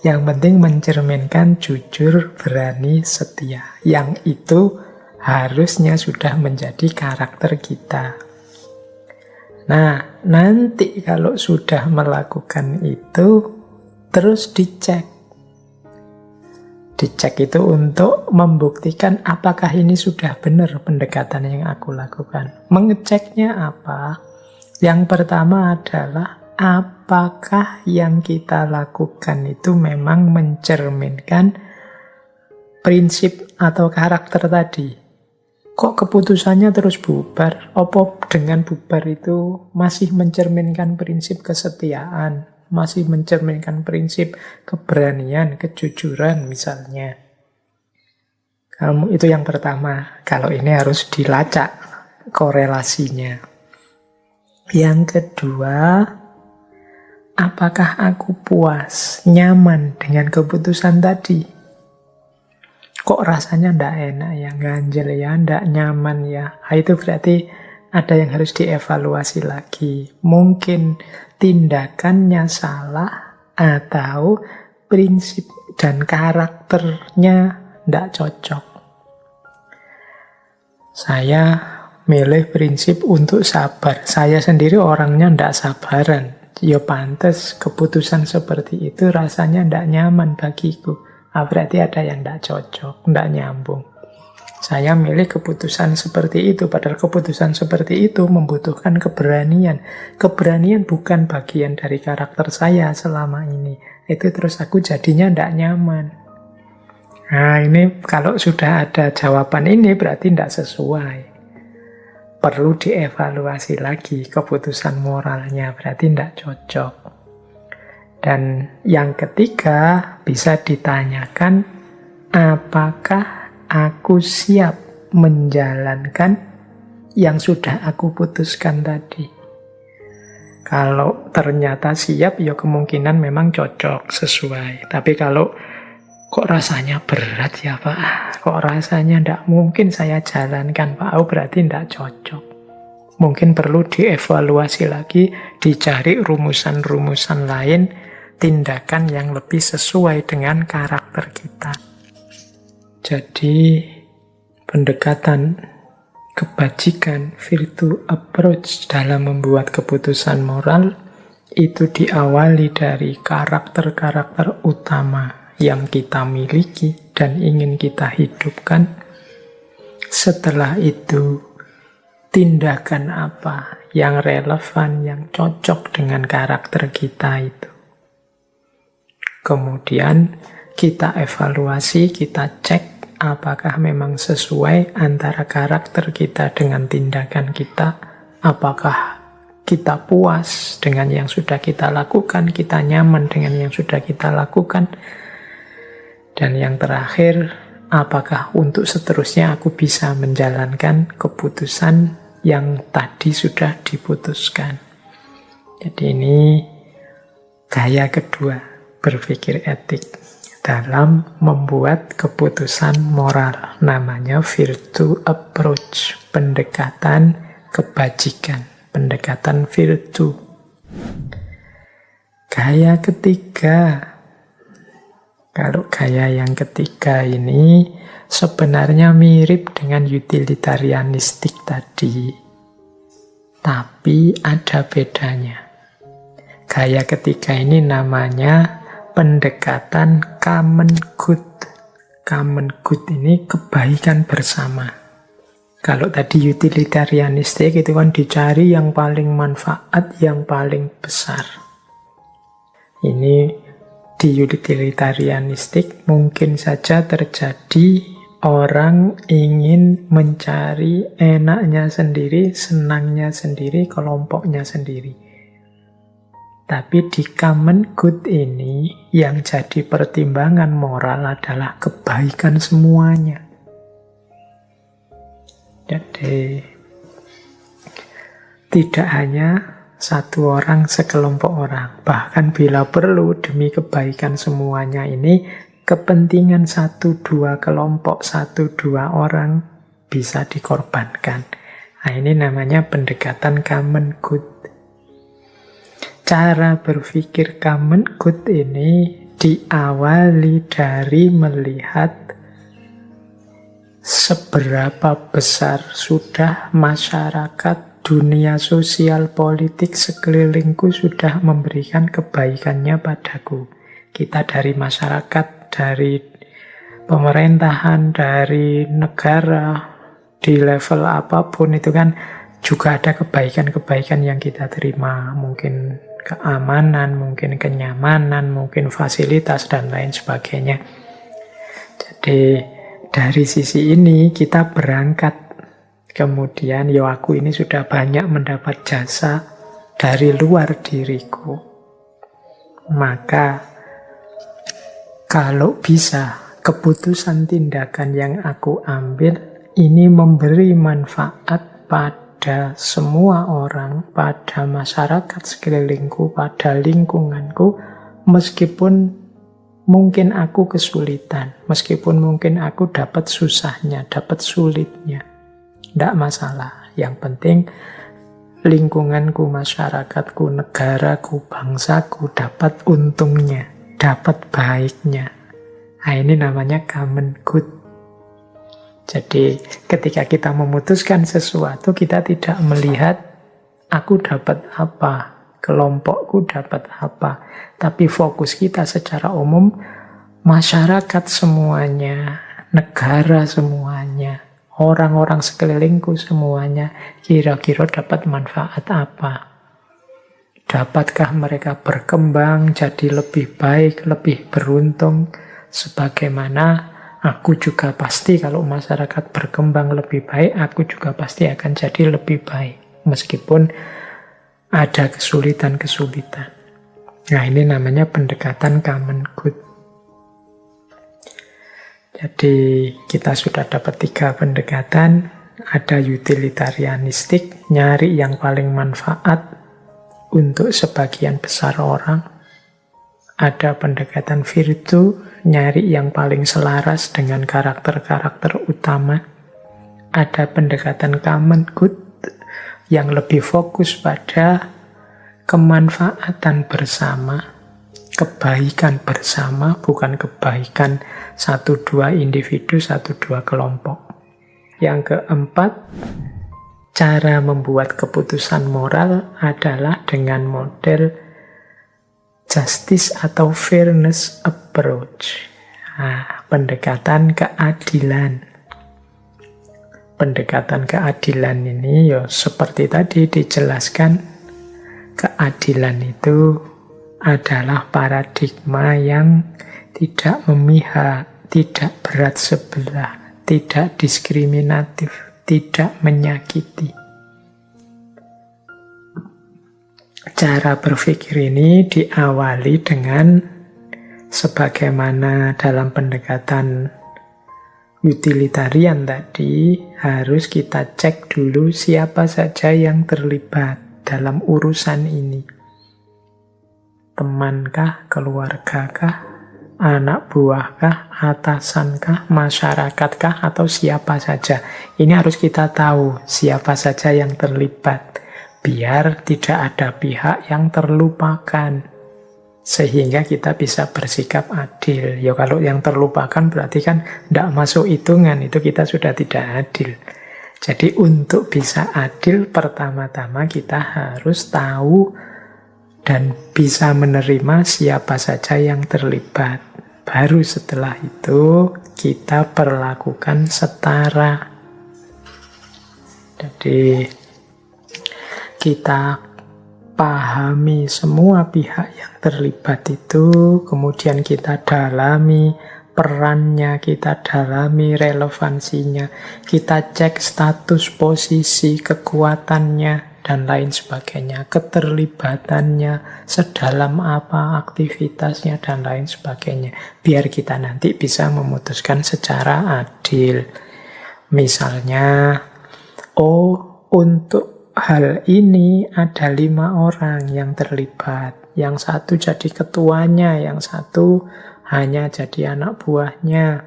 S1: Yang penting mencerminkan jujur, berani, setia. Yang itu harusnya sudah menjadi karakter kita. Nah, nanti kalau sudah melakukan itu, terus dicek. Dicek itu untuk membuktikan apakah ini sudah benar pendekatan yang aku lakukan. Mengeceknya apa? Yang pertama adalah apakah yang kita lakukan itu memang mencerminkan prinsip atau karakter tadi. Kok keputusannya terus bubar? Apa dengan bubar itu masih mencerminkan prinsip kesetiaan, masih mencerminkan prinsip keberanian, kejujuran misalnya. Itu yang pertama. Kalau ini harus dilacak korelasinya. Yang kedua, apakah aku puas, nyaman dengan keputusan tadi? Kok rasanya ndak enak ya, ganjel ya, ndak nyaman ya. Itu berarti ada yang harus dievaluasi lagi. Mungkin tindakannya salah atau prinsip dan karakternya ndak cocok. Saya milih prinsip untuk sabar. Saya sendiri orangnya ndak sabaran. Ya pantes keputusan seperti itu rasanya ndak nyaman bagiku. Berarti ada yang tidak cocok, tidak nyambung. Saya milih keputusan seperti itu, padahal keputusan seperti itu membutuhkan keberanian. Keberanian bukan bagian dari karakter saya selama ini. Itu terus aku jadinya tidak nyaman. Nah, ini kalau sudah ada jawaban ini berarti tidak sesuai. Perlu dievaluasi lagi keputusan moralnya, berarti tidak cocok. Dan yang ketiga, bisa ditanyakan, apakah aku siap menjalankan yang sudah aku putuskan tadi? Kalau ternyata siap, ya kemungkinan memang cocok, sesuai. Tapi kalau kok rasanya berat ya Pak, kok rasanya tidak mungkin saya jalankan Pak, berarti tidak cocok. Mungkin perlu dievaluasi lagi, dicari rumusan-rumusan lain, tindakan yang lebih sesuai dengan karakter kita. Jadi pendekatan kebajikan, virtue approach dalam membuat keputusan moral itu diawali dari karakter-karakter utama yang kita miliki dan ingin kita hidupkan. Setelah itu, tindakan apa yang relevan, yang cocok dengan karakter kita itu. Kemudian kita evaluasi, kita cek apakah memang sesuai antara karakter kita dengan tindakan kita, apakah kita puas dengan yang sudah kita lakukan, kita nyaman dengan yang sudah kita lakukan. Dan yang terakhir, apakah untuk seterusnya aku bisa menjalankan keputusan yang tadi sudah diputuskan. Jadi ini gaya kedua berpikir etik dalam membuat keputusan moral. Namanya virtue approach, pendekatan kebajikan, pendekatan virtue. Gaya ketiga. Kalau gaya yang ketiga ini sebenarnya mirip dengan utilitarianistik tadi, tapi ada bedanya. Gaya ketiga ini namanya pendekatan common good. Common good ini kebaikan bersama. Kalau tadi utilitarianistik itu kan dicari yang paling manfaat, yang paling besar. Ini di utilitarianistik mungkin saja terjadi orang ingin mencari enaknya sendiri, senangnya sendiri, kelompoknya sendiri. Tapi di common good ini yang jadi pertimbangan moral adalah kebaikan semuanya. Jadi tidak hanya satu orang, sekelompok orang. Bahkan bila perlu demi kebaikan semuanya ini, kepentingan satu dua kelompok, satu dua orang bisa dikorbankan. Nah, ini namanya pendekatan common good. Cara berpikir common good ini diawali dari melihat seberapa besar sudah masyarakat, dunia sosial, politik sekelilingku sudah memberikan kebaikannya padaku. Kita dari masyarakat, dari pemerintahan, dari negara, di level apapun itu kan juga ada kebaikan-kebaikan yang kita terima. Mungkin keamanan, mungkin kenyamanan, mungkin fasilitas, dan lain sebagainya. Jadi dari sisi ini kita berangkat. Kemudian yo aku ini sudah banyak mendapat jasa dari luar diriku. Maka kalau bisa keputusan tindakan yang aku ambil ini memberi manfaat pada semua orang, pada masyarakat sekelilingku, pada lingkunganku, meskipun mungkin aku kesulitan, meskipun mungkin aku dapat susahnya, dapat sulitnya. Tidak masalah. Yang penting lingkunganku, masyarakatku, negaraku, bangsaku dapat untungnya, dapat baiknya. Nah, ini namanya common good. Jadi ketika kita memutuskan sesuatu, kita tidak melihat aku dapat apa, kelompokku dapat apa. Tapi fokus kita secara umum, masyarakat semuanya, negara semuanya, orang-orang sekelilingku semuanya, kira-kira dapat manfaat apa? Dapatkah mereka berkembang jadi lebih baik, lebih beruntung, sebagaimana aku juga pasti kalau masyarakat berkembang lebih baik, aku juga pasti akan jadi lebih baik, meskipun ada kesulitan-kesulitan. Nah, ini namanya pendekatan common good. Jadi kita sudah dapat 3 pendekatan. Ada utilitarianistik, nyari yang paling manfaat untuk sebagian besar orang. Ada pendekatan virtu, nyari yang paling selaras dengan karakter-karakter utama. Ada pendekatan common good, yang lebih fokus pada kemanfaatan bersama, kebaikan bersama, bukan kebaikan 1-2 individu, 1-2 kelompok. Yang keempat, cara membuat keputusan moral adalah dengan model justice atau fairness approach. Nah, pendekatan keadilan. Pendekatan keadilan ini ya seperti tadi dijelaskan, keadilan itu adalah paradigma yang tidak memihak, tidak berat sebelah, tidak diskriminatif, tidak menyakiti. Cara berpikir ini diawali dengan sebagaimana dalam pendekatan utilitarian tadi, harus kita cek dulu siapa saja yang terlibat dalam urusan ini. Temankah, keluargakah, anak buahkah, atasankah, masyarakatkah, atau siapa saja. Ini harus kita tahu siapa saja yang terlibat, biar tidak ada pihak yang terlupakan, sehingga kita bisa bersikap adil. Ya kalau yang terlupakan berarti kan tidak masuk hitungan, itu kita sudah tidak adil. Jadi untuk bisa adil, pertama-tama kita harus tahu dan bisa menerima siapa saja yang terlibat. Baru setelah itu kita perlakukan setara. Jadi kita pahami semua pihak yang terlibat itu, kemudian kita dalami perannya, kita dalami relevansinya, kita cek status, posisi, kekuatannya, dan lain sebagainya, keterlibatannya, sedalam apa aktivitasnya, dan lain sebagainya, biar kita nanti bisa memutuskan secara adil. Misalnya, untuk hal ini ada 5 orang yang terlibat, yang satu jadi ketuanya, yang satu hanya jadi anak buahnya,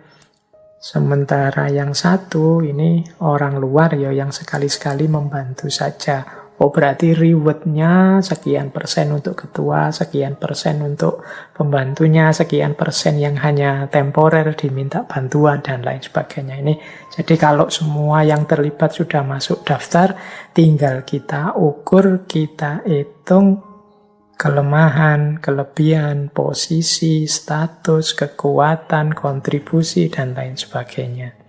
S1: sementara yang satu ini orang luar ya, yang sekali-sekali membantu saja. Oh berarti rewardnya sekian persen untuk ketua, sekian persen untuk pembantunya, sekian persen yang hanya temporer diminta bantuan, dan lain sebagainya. Ini jadi kalau semua yang terlibat sudah masuk daftar, tinggal kita ukur, kita hitung kelemahan, kelebihan, posisi, status, kekuatan, kontribusi, dan lain sebagainya.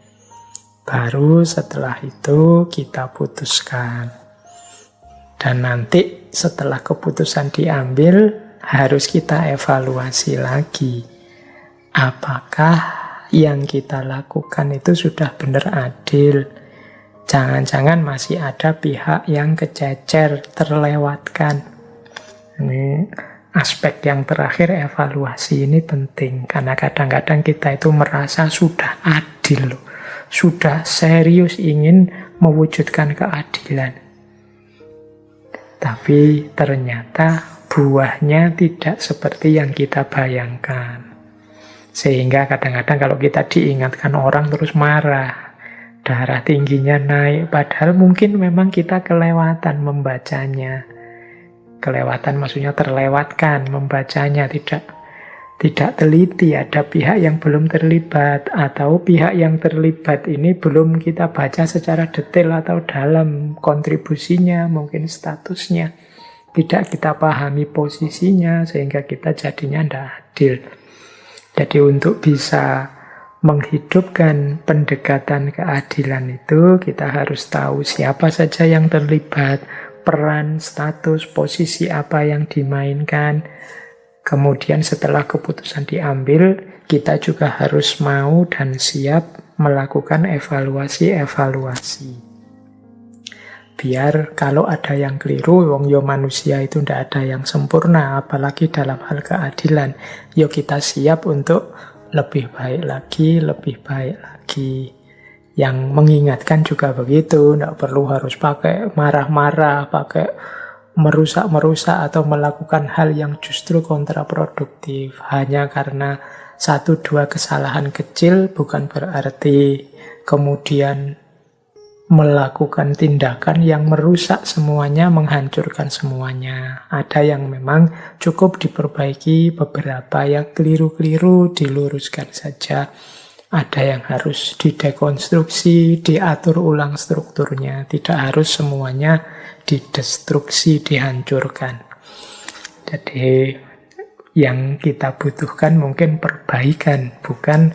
S1: Baru setelah itu kita putuskan. Dan nanti setelah keputusan diambil, harus kita evaluasi lagi. Apakah yang kita lakukan itu sudah benar adil? Jangan-jangan masih ada pihak yang kececer, terlewatkan. Ini aspek yang terakhir, evaluasi ini penting. Karena kadang-kadang kita itu merasa sudah adil, sudah serius ingin mewujudkan keadilan. Tapi ternyata buahnya tidak seperti yang kita bayangkan. Sehingga kadang-kadang kalau kita diingatkan orang terus marah, darah tingginya naik, padahal mungkin memang kita kelewatan membacanya. Kelewatan maksudnya terlewatkan membacanya, tidak teliti, ada pihak yang belum terlibat, atau pihak yang terlibat ini belum kita baca secara detail atau dalam kontribusinya, mungkin statusnya. Tidak kita pahami posisinya, sehingga kita jadinya tidak adil. Jadi untuk bisa menghidupkan pendekatan keadilan itu, kita harus tahu siapa saja yang terlibat, peran, status, posisi apa yang dimainkan. Kemudian setelah keputusan diambil, kita juga harus mau dan siap melakukan evaluasi-evaluasi. Biar kalau ada yang keliru, wong yo manusia itu ndak ada yang sempurna, apalagi dalam hal keadilan. Yo kita siap untuk lebih baik lagi, lebih baik lagi. Yang mengingatkan juga begitu, ndak perlu harus pakai marah-marah, pakai merusak-merusak atau melakukan hal yang justru kontraproduktif. Hanya karena 1-2 kesalahan kecil bukan berarti kemudian melakukan tindakan yang merusak semuanya, menghancurkan semuanya. Ada yang memang cukup diperbaiki, beberapa yang keliru-keliru diluruskan saja. Ada yang harus didekonstruksi, diatur ulang strukturnya. Tidak harus semuanya didestruksi, dihancurkan. Jadi yang kita butuhkan mungkin perbaikan, bukan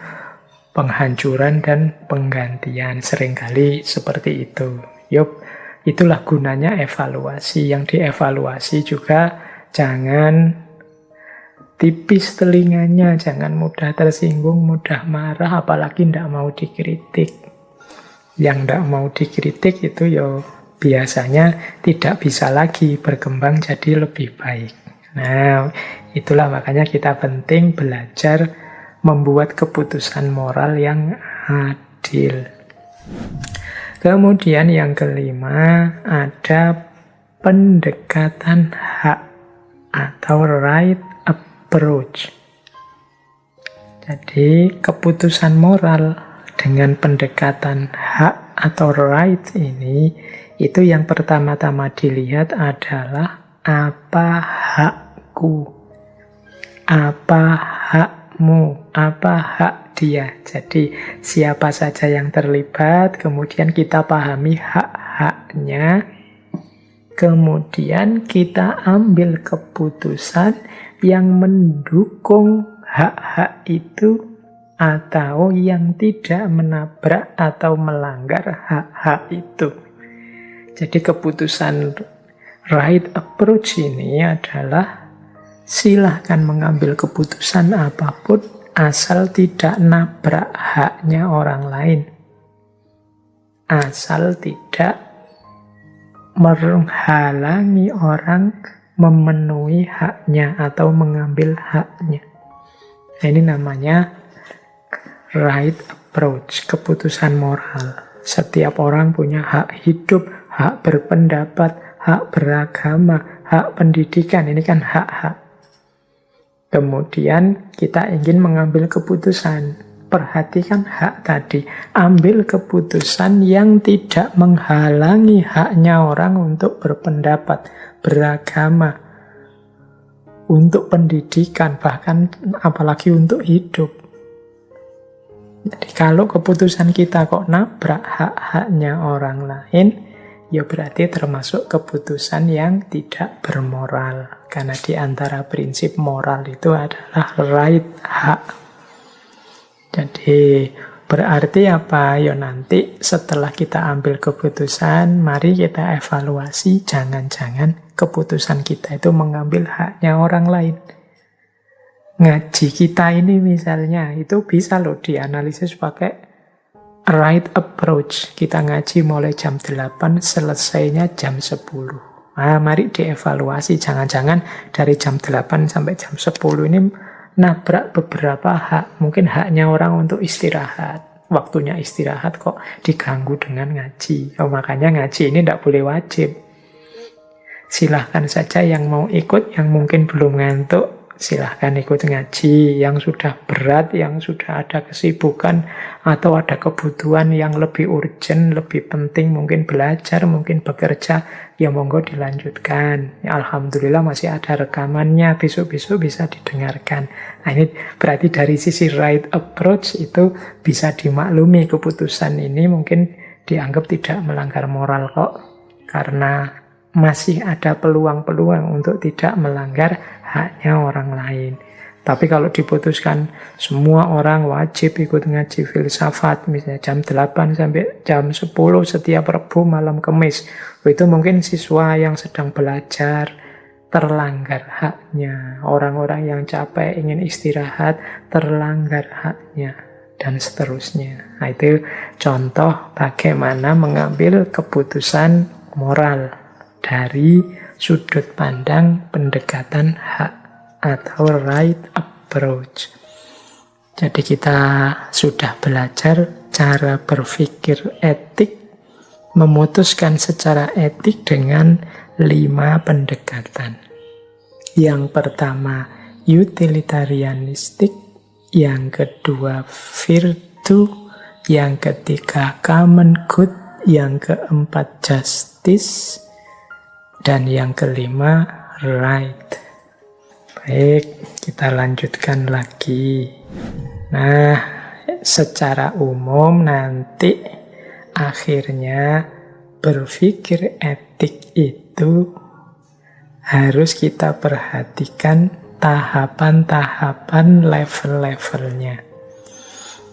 S1: penghancuran dan penggantian. Seringkali seperti itu. Yup, itulah gunanya evaluasi. Yang dievaluasi juga jangan tipis telinganya, jangan mudah tersinggung, mudah marah, apalagi tidak mau dikritik. Yang tidak mau dikritik itu ya biasanya tidak bisa lagi berkembang jadi lebih baik. Nah, itulah makanya kita penting belajar membuat keputusan moral yang adil. Kemudian yang kelima, ada pendekatan hak atau right approach. Jadi keputusan moral dengan pendekatan hak atau right ini, itu yang pertama-tama dilihat adalah apa hakku, apa hakmu, apa hak dia. Jadi siapa saja yang terlibat, kemudian kita pahami hak-haknya, kemudian kita ambil keputusan yang mendukung hak-hak itu atau yang tidak menabrak atau melanggar hak-hak itu. Jadi keputusan right approach ini adalah silahkan mengambil keputusan apapun asal tidak nabrak haknya orang lain. Asal tidak menghalangi orang memenuhi haknya atau mengambil haknya. Nah, ini namanya right approach, keputusan moral. Setiap orang punya hak hidup, hak berpendapat, hak beragama, hak pendidikan. Ini kan hak-hak. Kemudian kita ingin mengambil keputusan. Perhatikan hak tadi. Ambil keputusan yang tidak menghalangi haknya orang untuk berpendapat, beragama, untuk pendidikan, bahkan apalagi untuk hidup. Jadi kalau keputusan kita kok nabrak hak-haknya orang lain, ya berarti termasuk keputusan yang tidak bermoral. Karena di antara prinsip moral itu adalah right hak. Jadi berarti apa? Ya nanti setelah kita ambil keputusan, mari kita evaluasi. Jangan-jangan keputusan kita itu mengambil haknya orang lain. Ngaji kita ini misalnya, itu bisa loh dianalisis pakai right approach. Kita ngaji mulai jam 8, selesainya jam 10. Nah, mari dievaluasi. Jangan-jangan dari jam 8 sampai jam 10 ini nabrak beberapa hak. Mungkin haknya orang untuk istirahat. Waktunya istirahat kok diganggu dengan ngaji. Oh, makanya ngaji ini tidak boleh wajib. Silahkan saja yang mau ikut, yang mungkin belum ngantuk, silahkan ikut ngaji. Yang sudah berat, yang sudah ada kesibukan atau ada kebutuhan yang lebih urgent, lebih penting, mungkin belajar, mungkin bekerja, ya monggo dilanjutkan. Ya, alhamdulillah masih ada rekamannya, besok-besok bisa didengarkan. Nah, ini berarti dari sisi right approach itu bisa dimaklumi keputusan ini mungkin dianggap tidak melanggar moral kok, karena masih ada peluang-peluang untuk tidak melanggar haknya orang lain. Tapi kalau diputuskan semua orang wajib ikut ngaji filsafat, misalnya jam 8 sampai jam 10 setiap Rabu malam Kamis, itu mungkin siswa yang sedang belajar terlanggar haknya. Orang-orang yang capek ingin istirahat terlanggar haknya, dan seterusnya. Nah, itu contoh bagaimana mengambil keputusan moral dari sudut pandang pendekatan hak atau right approach. Jadi kita sudah belajar cara berpikir etik, memutuskan secara etik dengan 5 pendekatan. Yang pertama utilitarianistik, yang kedua virtue, yang ketiga common good, yang keempat justice, dan yang kelima right. Baik, kita lanjutkan lagi. Nah, secara umum nanti akhirnya berpikir etik itu harus kita perhatikan tahapan-tahapan level-levelnya.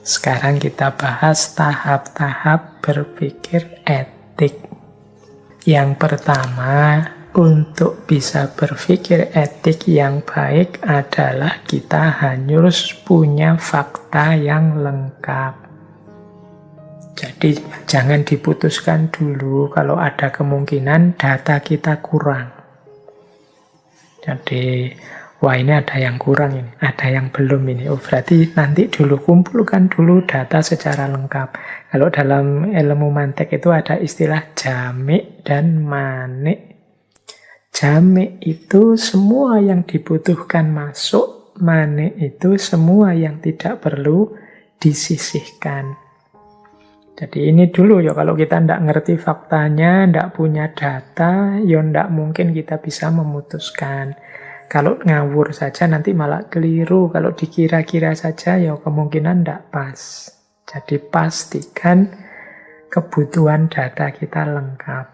S1: Sekarang kita bahas tahap-tahap berpikir etik. Yang pertama, untuk bisa berpikir etik yang baik adalah kita harus punya fakta yang lengkap. Jadi jangan diputuskan dulu kalau ada kemungkinan data kita kurang. Jadi, wah ini ada yang kurang ini, ada yang belum ini. Oh berarti nanti dulu kumpulkan dulu data secara lengkap. Kalau dalam ilmu mantek itu ada istilah jamik dan manik. Jamik itu semua yang dibutuhkan masuk, manik itu semua yang tidak perlu disisihkan. Jadi ini dulu ya, kalau kita tidak ngerti faktanya, tidak punya data, ya tidak mungkin kita bisa memutuskan. Kalau ngawur saja nanti malah keliru, kalau dikira-kira saja ya kemungkinan tidak pas. Jadi pastikan kebutuhan data kita lengkap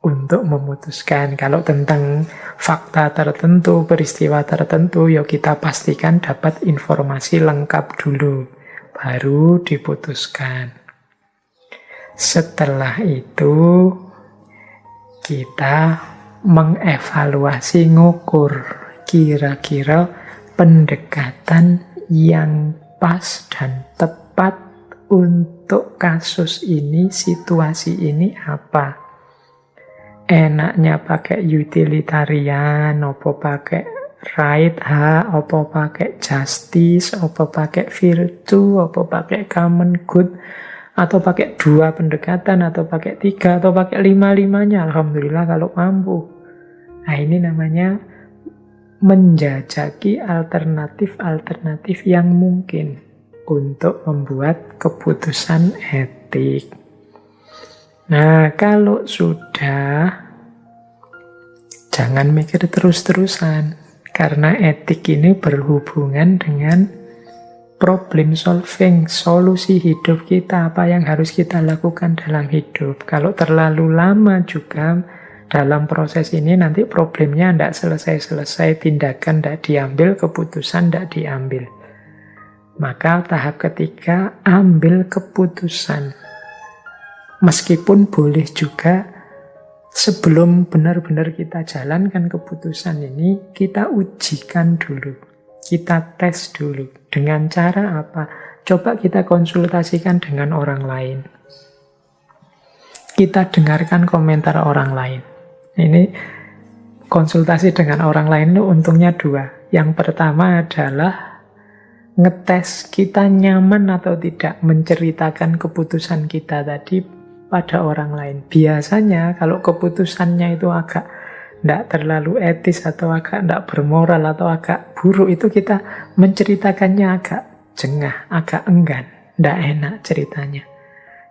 S1: untuk memutuskan. Kalau tentang fakta tertentu, peristiwa tertentu, ya kita pastikan dapat informasi lengkap dulu, baru diputuskan. Setelah itu, kita mengevaluasi, ngukur kira-kira pendekatan yang pas dan tepat untuk kasus ini, situasi ini apa. Enaknya pakai utilitarian, apa pakai right, apa pakai justice, apa pakai virtue, apa pakai common good, atau pakai 2 pendekatan, atau pakai 3, atau pakai 5-5-nya. Alhamdulillah kalau mampu. Nah ini namanya menjajaki alternatif-alternatif yang mungkin untuk membuat keputusan etik. Nah, kalau sudah, jangan mikir terus-terusan. Karena etik ini berhubungan dengan problem solving, solusi hidup kita, apa yang harus kita lakukan dalam hidup. Kalau terlalu lama juga dalam proses ini, nanti problemnya tidak selesai-selesai, tindakan tidak diambil, keputusan tidak diambil. Maka tahap ketiga, ambil keputusan. Meskipun boleh juga sebelum benar-benar kita jalankan keputusan ini, kita ujikan dulu, kita tes dulu. Dengan cara apa? Coba kita konsultasikan dengan orang lain. Kita dengarkan komentar orang lain. Ini konsultasi dengan orang lain itu untungnya 2. Yang pertama adalah ngetes kita nyaman atau tidak menceritakan keputusan kita tadi pada orang lain. Biasanya kalau keputusannya itu agak tidak terlalu etis atau agak tidak bermoral atau agak buruk, itu kita menceritakannya agak jengah, agak enggan, tidak enak ceritanya.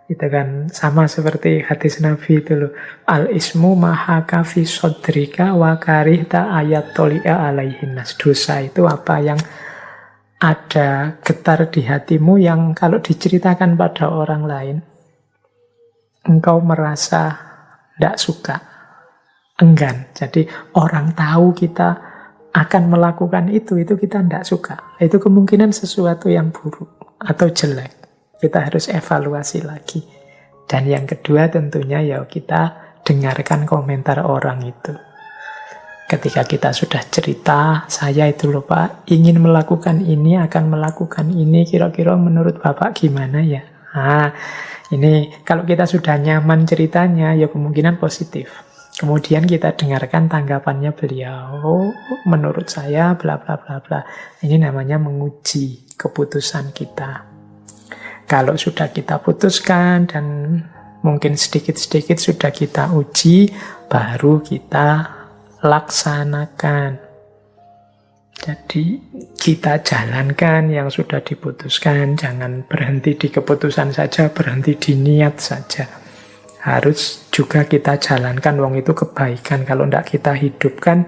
S1: Itu kan sama seperti hadis Nabi itu loh. Al-ismu mahaka fi sodrika wa karihta ayat toli'a alaihinnas. Dosa itu apa yang ada getar di hatimu yang kalau diceritakan pada orang lain engkau merasa tidak suka, enggan. Jadi orang tahu kita akan melakukan itu kita tidak suka. Itu kemungkinan sesuatu yang buruk atau jelek. Kita harus evaluasi lagi. Dan yang kedua tentunya ya kita dengarkan komentar orang itu. Ketika kita sudah cerita, saya itu loh Pak, ingin melakukan ini, akan melakukan ini, kira-kira menurut Bapak gimana ya? Nah, ini kalau kita sudah nyaman ceritanya, ya kemungkinan positif. Kemudian kita dengarkan tanggapannya beliau. Oh, menurut saya bla bla bla bla. Ini namanya menguji keputusan kita. Kalau sudah kita putuskan dan mungkin sedikit-sedikit sudah kita uji, baru kita laksanakan. Jadi kita jalankan yang sudah diputuskan. Jangan berhenti di keputusan saja, berhenti di niat saja. Harus juga kita jalankan, wong itu kebaikan. Kalau tidak kita hidupkan,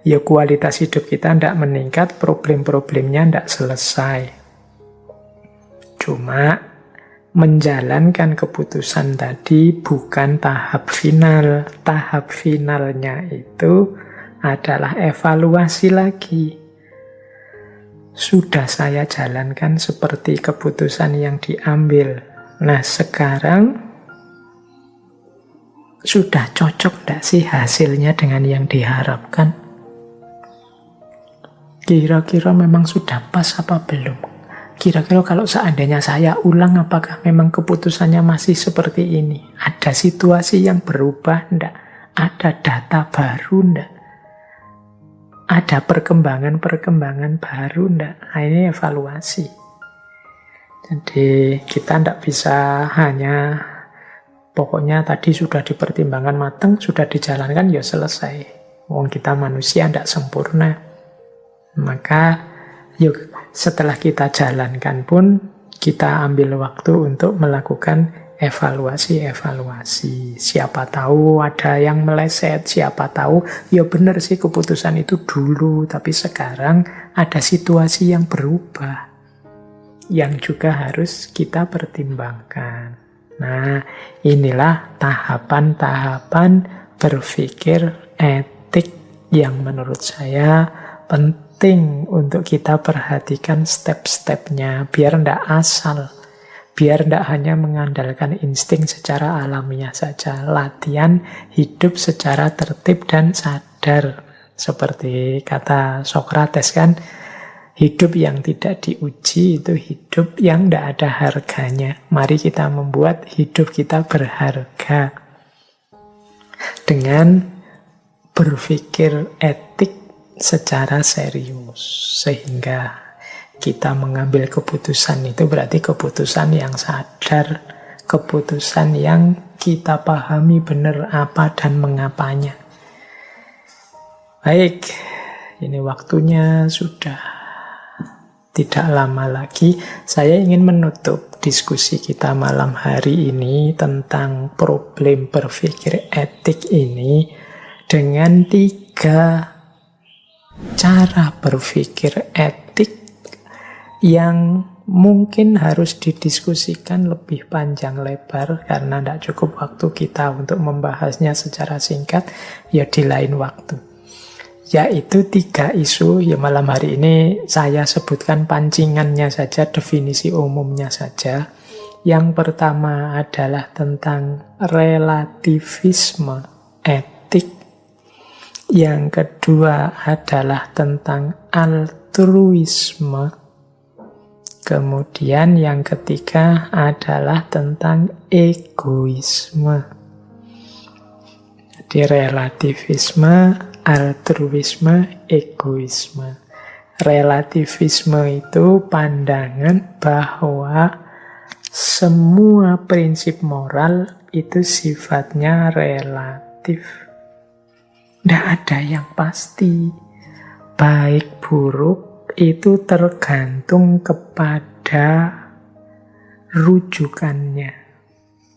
S1: ya kualitas hidup kita tidak meningkat, problem-problemnya tidak selesai. Cuma menjalankan keputusan tadi bukan tahap final. Tahap finalnya itu adalah evaluasi lagi. Sudah saya jalankan seperti keputusan yang diambil. Nah sekarang sudah cocok tidak sih hasilnya dengan yang diharapkan? Kira-kira memang sudah pas apa belum? Kira-kira kalau seandainya saya ulang, apakah memang keputusannya masih seperti ini? Ada situasi yang berubah enggak? Ada data baru enggak? Ada perkembangan-perkembangan baru enggak? Nah, ini evaluasi. Jadi kita enggak bisa hanya pokoknya tadi sudah dipertimbangkan matang, sudah dijalankan, ya selesai. Wong kita manusia tidak sempurna. Maka yuk setelah kita jalankan pun, kita ambil waktu untuk melakukan evaluasi. Siapa tahu ada yang meleset, siapa tahu ya benar sih keputusan itu dulu, tapi sekarang ada situasi yang berubah, yang juga harus kita pertimbangkan. Nah, inilah tahapan-tahapan berpikir etik yang menurut saya penting untuk kita perhatikan step-stepnya, biar tidak asal, biar tidak hanya mengandalkan insting secara alamiah saja. Latihan hidup secara tertib dan sadar. Seperti kata Sokrates kan, hidup yang tidak diuji itu hidup yang tidak ada harganya. Mari kita membuat hidup kita berharga dengan berpikir etik secara serius. Sehingga kita mengambil keputusan itu berarti keputusan yang sadar, keputusan yang kita pahami benar apa dan mengapanya. Baik, ini waktunya sudah tidak lama lagi. Saya ingin menutup diskusi kita malam hari ini tentang problem berpikir etik ini dengan 3 cara berpikir etik yang mungkin harus didiskusikan lebih panjang lebar karena tidak cukup waktu kita untuk membahasnya secara singkat, ya di lain waktu. Yaitu 3 isu, ya malam hari ini saya sebutkan pancingannya saja, definisi umumnya saja. Yang pertama adalah tentang relativisme etik. Yang kedua adalah tentang altruisme. Kemudian yang ketiga adalah tentang egoisme. Jadi relativisme, altruisme, egoisme. Relativisme itu pandangan bahwa semua prinsip moral itu sifatnya relatif. Tidak ada yang pasti. Baik buruk itu tergantung kepada rujukannya.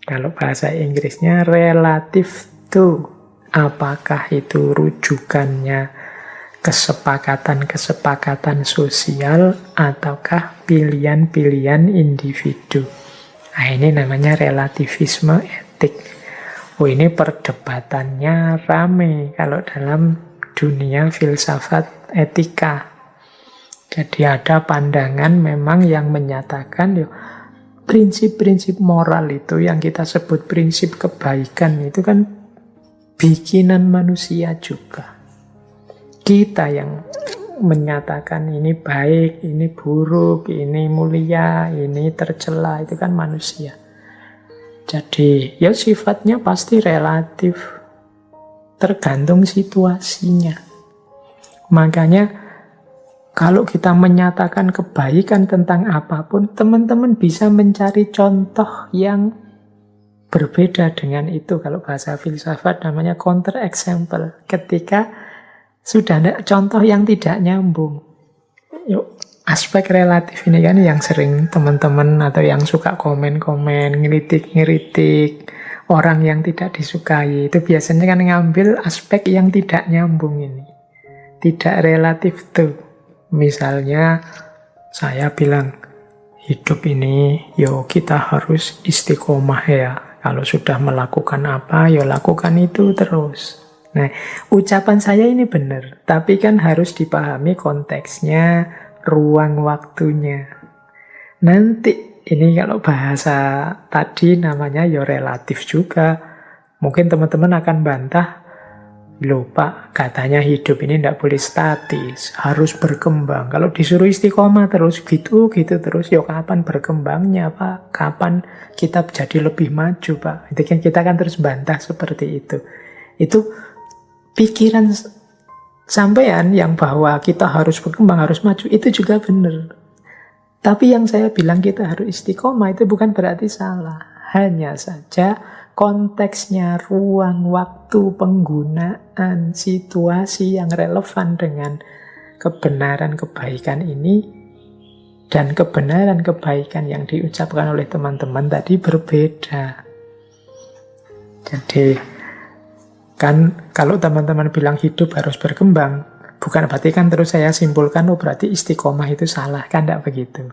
S1: Kalau bahasa Inggrisnya relative to. Apakah itu rujukannya kesepakatan-kesepakatan sosial ataukah pilihan-pilihan individu. Nah, ini namanya relativisme etik. Oh, ini perdebatannya rame kalau dalam dunia filsafat etika. Jadi ada pandangan memang yang menyatakan prinsip-prinsip moral itu yang kita sebut prinsip kebaikan itu kan bikinan manusia juga. Kita yang menyatakan ini baik, ini buruk, ini mulia, ini tercela, itu kan manusia. Jadi ya sifatnya pasti relatif, tergantung situasinya. Makanya kalau kita menyatakan kebaikan tentang apapun, teman-teman bisa mencari contoh yang berbeda dengan itu. Kalau bahasa filsafat namanya counter example. Ketika sudah ada contoh yang tidak nyambung. Yuk, aspek relatif ini kan yang sering teman-teman atau yang suka komen-komen, ngeritik-ngeritik orang yang tidak disukai. Itu biasanya kan ngambil aspek yang tidak nyambung ini. Tidak relatif tuh. Misalnya saya bilang, hidup ini kita harus istiqomah ya. Kalau sudah melakukan apa, lakukan itu terus. Nah, ucapan saya ini benar, tapi kan harus dipahami konteksnya, ruang waktunya. Nanti, ini kalau bahasa tadi namanya relatif juga. Mungkin teman-teman akan bantah, loh Pak, katanya hidup ini tidak boleh statis, harus berkembang. Kalau disuruh istiqomah terus gitu terus, kapan berkembangnya Pak? Kapan kita jadi lebih maju Pak? Itu kan kita kan terus bantah seperti itu. Itu pikiran sampean yang bahwa kita harus berkembang, harus maju, itu juga benar. Tapi yang saya bilang kita harus istiqomah itu bukan berarti salah. Hanya saja konteksnya, ruang, waktu, penggunaan, situasi yang relevan dengan kebenaran kebaikan ini dan kebenaran kebaikan yang diucapkan oleh teman-teman tadi berbeda. Jadi kan kalau teman-teman bilang hidup harus berkembang, bukan berarti kan terus saya simpulkan, berarti istiqomah itu salah, kan tidak begitu.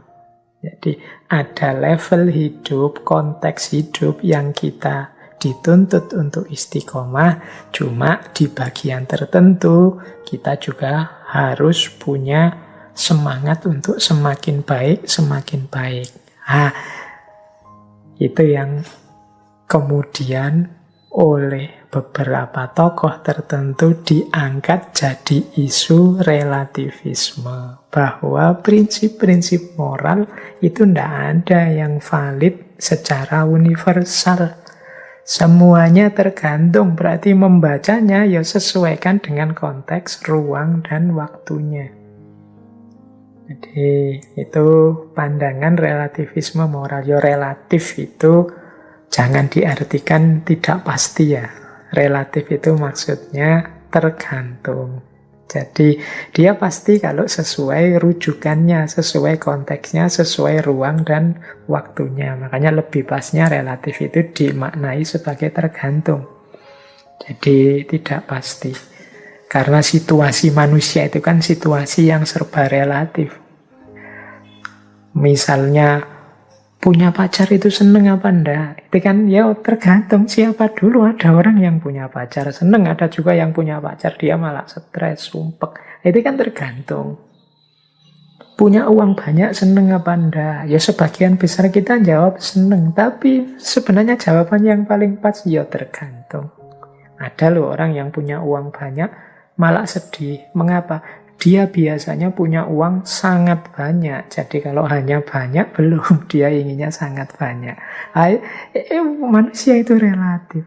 S1: Jadi ada level hidup, konteks hidup yang kita dituntut untuk istiqomah, cuma di bagian tertentu kita juga harus punya semangat untuk semakin baik, semakin baik. Itu yang kemudian oleh beberapa tokoh tertentu diangkat jadi isu relativisme. Bahwa prinsip-prinsip moral itu tidak ada yang valid secara universal. Semuanya tergantung, berarti membacanya sesuaikan dengan konteks, ruang, dan waktunya. Jadi itu pandangan relativisme moral. Relatif itu jangan diartikan tidak pasti ya. Relatif itu maksudnya tergantung. Jadi dia pasti kalau sesuai rujukannya, sesuai konteksnya, sesuai ruang dan waktunya. Makanya lebih pasnya relatif itu dimaknai sebagai tergantung. Jadi tidak pasti. Karena situasi manusia itu kan situasi yang serba relatif. Misalnya punya pacar itu seneng apa enggak? Itu kan tergantung siapa dulu. Ada orang yang punya pacar seneng, ada juga yang punya pacar dia malah stres, sumpek. Itu kan tergantung. Punya uang banyak seneng apa enggak? Sebagian besar kita jawab seneng, tapi sebenarnya jawaban yang paling pas tergantung. Ada loh orang yang punya uang banyak malah sedih. Mengapa? Dia biasanya punya uang sangat banyak. Jadi kalau hanya banyak, belum. Dia inginnya sangat banyak. Manusia itu relatif.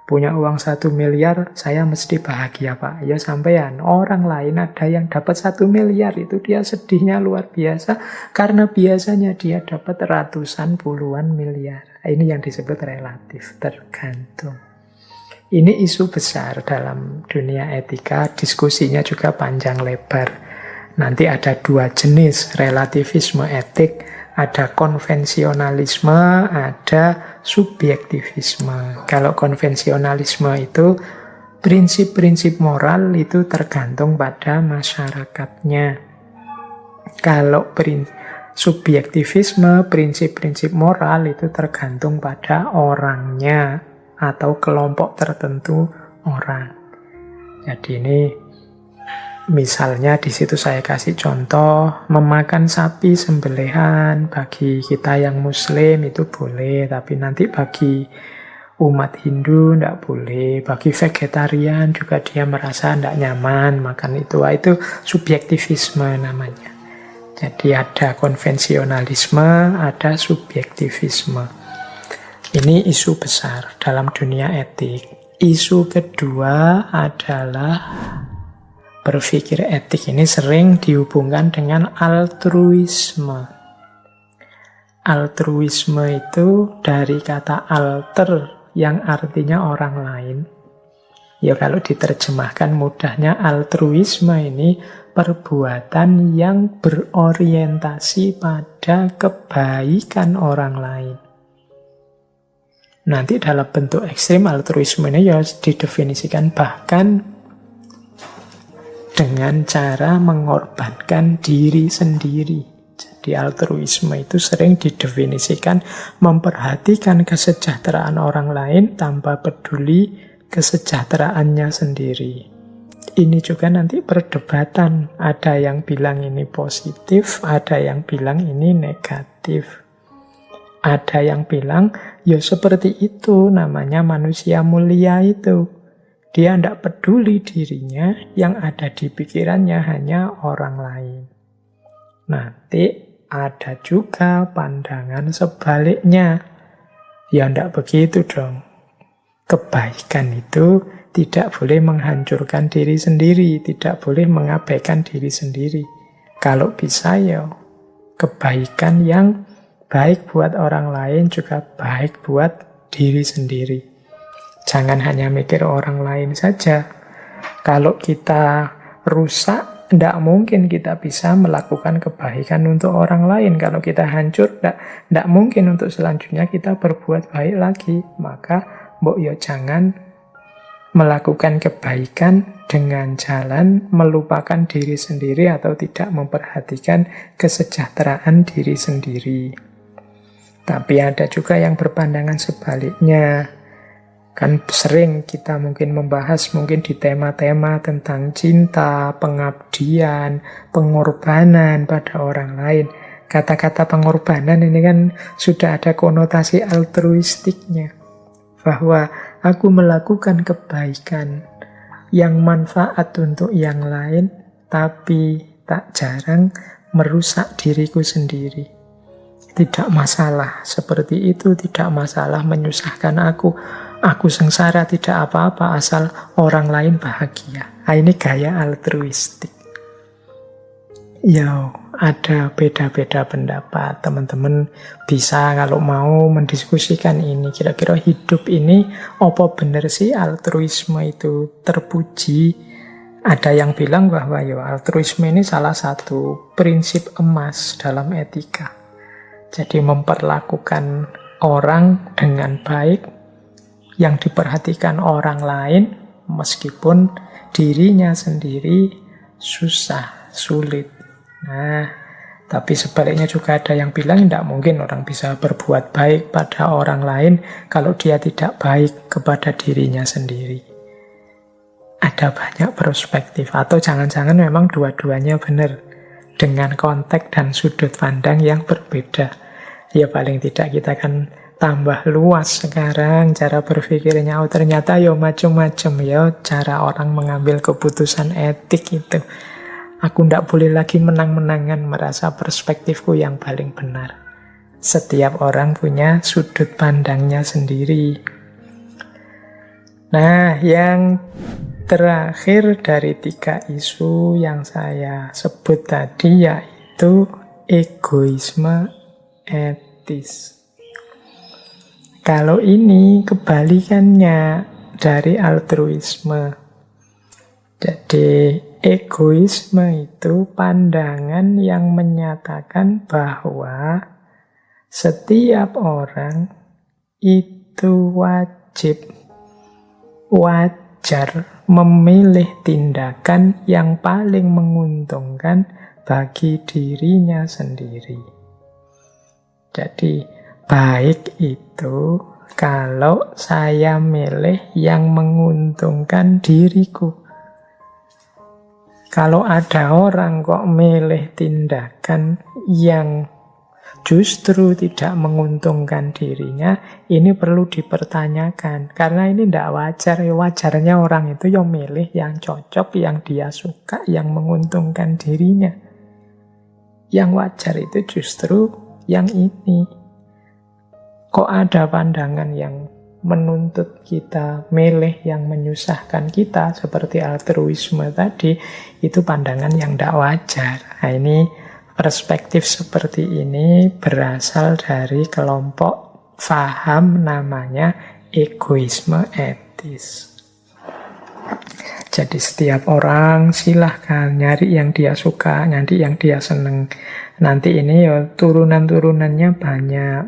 S1: Punya uang 1 miliar, saya mesti bahagia Pak. Sampean. Orang lain ada yang dapat 1 miliar, itu dia sedihnya luar biasa. Karena biasanya dia dapat ratusan, puluhan miliar. Ini yang disebut relatif, tergantung. Ini isu besar dalam dunia etika, diskusinya juga panjang lebar. Nanti ada 2 jenis relativisme etik, ada konvensionalisme, ada subjektivisme. Kalau konvensionalisme itu prinsip-prinsip moral itu tergantung pada masyarakatnya. Kalau subjektivisme, prinsip-prinsip moral itu tergantung pada orangnya atau kelompok tertentu orang. Jadi ini misalnya di situ saya kasih contoh, memakan sapi sembelihan bagi kita yang muslim itu boleh, tapi nanti bagi umat Hindu tidak boleh, bagi vegetarian juga dia merasa tidak nyaman makan itu. Wah, itu subjektivisme namanya. Jadi ada konvensionalisme, ada subjektivisme. Ini isu besar dalam dunia etik. Isu kedua adalah berpikir etik ini sering dihubungkan dengan altruisme. Altruisme itu dari kata alter yang artinya orang lain. Ya kalau diterjemahkan mudahnya, altruisme ini perbuatan yang berorientasi pada kebaikan orang lain. Nanti dalam bentuk ekstrim altruisme ini ya didefinisikan bahkan dengan cara mengorbankan diri sendiri. Jadi altruisme itu sering didefinisikan memperhatikan kesejahteraan orang lain tanpa peduli kesejahteraannya sendiri. Ini juga nanti perdebatan. Ada yang bilang ini positif, ada yang bilang ini negatif. Ada yang bilang, ya seperti itu namanya manusia mulia itu. Dia tidak peduli dirinya, yang ada di pikirannya hanya orang lain. Nanti ada juga pandangan sebaliknya. Ya tidak begitu dong. Kebaikan itu tidak boleh menghancurkan diri sendiri, tidak boleh mengabaikan diri sendiri. Kalau bisa ya kebaikan yang baik buat orang lain juga baik buat diri sendiri. Jangan hanya mikir orang lain saja. Kalau kita rusak, tidak mungkin kita bisa melakukan kebaikan untuk orang lain. Kalau kita hancur, tidak mungkin untuk selanjutnya kita berbuat baik lagi. Maka, mbok yo jangan melakukan kebaikan dengan jalan melupakan diri sendiri atau tidak memperhatikan kesejahteraan diri sendiri. Tapi ada juga yang berpandangan sebaliknya. Kan sering kita mungkin membahas mungkin di tema-tema tentang cinta, pengabdian, pengorbanan pada orang lain. Kata-kata pengorbanan ini kan sudah ada konotasi altruistiknya. Bahwa aku melakukan kebaikan yang manfaat untuk yang lain, tapi tak jarang merusak diriku sendiri. Tidak masalah seperti itu, tidak masalah menyusahkan aku. Aku sengsara tidak apa-apa asal orang lain bahagia. Nah, ini gaya altruistik. Ya, ada beda-beda pendapat. Teman-teman bisa kalau mau mendiskusikan ini. Kira-kira hidup ini apa benar sih altruisme itu terpuji? Ada yang bilang bahwa ya altruisme ini salah satu prinsip emas dalam etika. Jadi memperlakukan orang dengan baik, yang diperhatikan orang lain meskipun dirinya sendiri susah, sulit. Nah, tapi sebaliknya juga ada yang bilang tidak mungkin orang bisa berbuat baik pada orang lain kalau dia tidak baik kepada dirinya sendiri. Ada banyak perspektif, atau jangan-jangan memang dua-duanya benar dengan konteks dan sudut pandang yang berbeda. Ya paling tidak kita kan tambah luas sekarang cara berpikirnya. Oh ternyata ya macam-macam ya cara orang mengambil keputusan etik itu. Aku ndak boleh lagi menang-menangan merasa perspektifku yang paling benar. Setiap orang punya sudut pandangnya sendiri. Nah, yang terakhir dari 3 isu yang saya sebut tadi yaitu egoisme etis. Kalau ini kebalikannya dari altruisme. Jadi egoisme itu pandangan yang menyatakan bahwa setiap orang itu wajar memilih tindakan yang paling menguntungkan bagi dirinya sendiri. Jadi baik itu kalau saya milih yang menguntungkan diriku. Kalau ada orang kok milih tindakan yang justru tidak menguntungkan dirinya, ini perlu dipertanyakan. Karena ini tidak wajar. Wajarnya orang itu yang milih yang cocok, yang dia suka, yang menguntungkan dirinya. Yang wajar itu justru yang ini. Kok ada pandangan yang menuntut kita milih yang menyusahkan kita, seperti altruisme tadi, itu pandangan yang tidak wajar. Nah, ini perspektif seperti ini berasal dari kelompok paham namanya egoisme etis. Jadi setiap orang silahkan nyari yang dia suka, nyari yang dia seneng. Nanti ini ya turunan-turunannya banyak,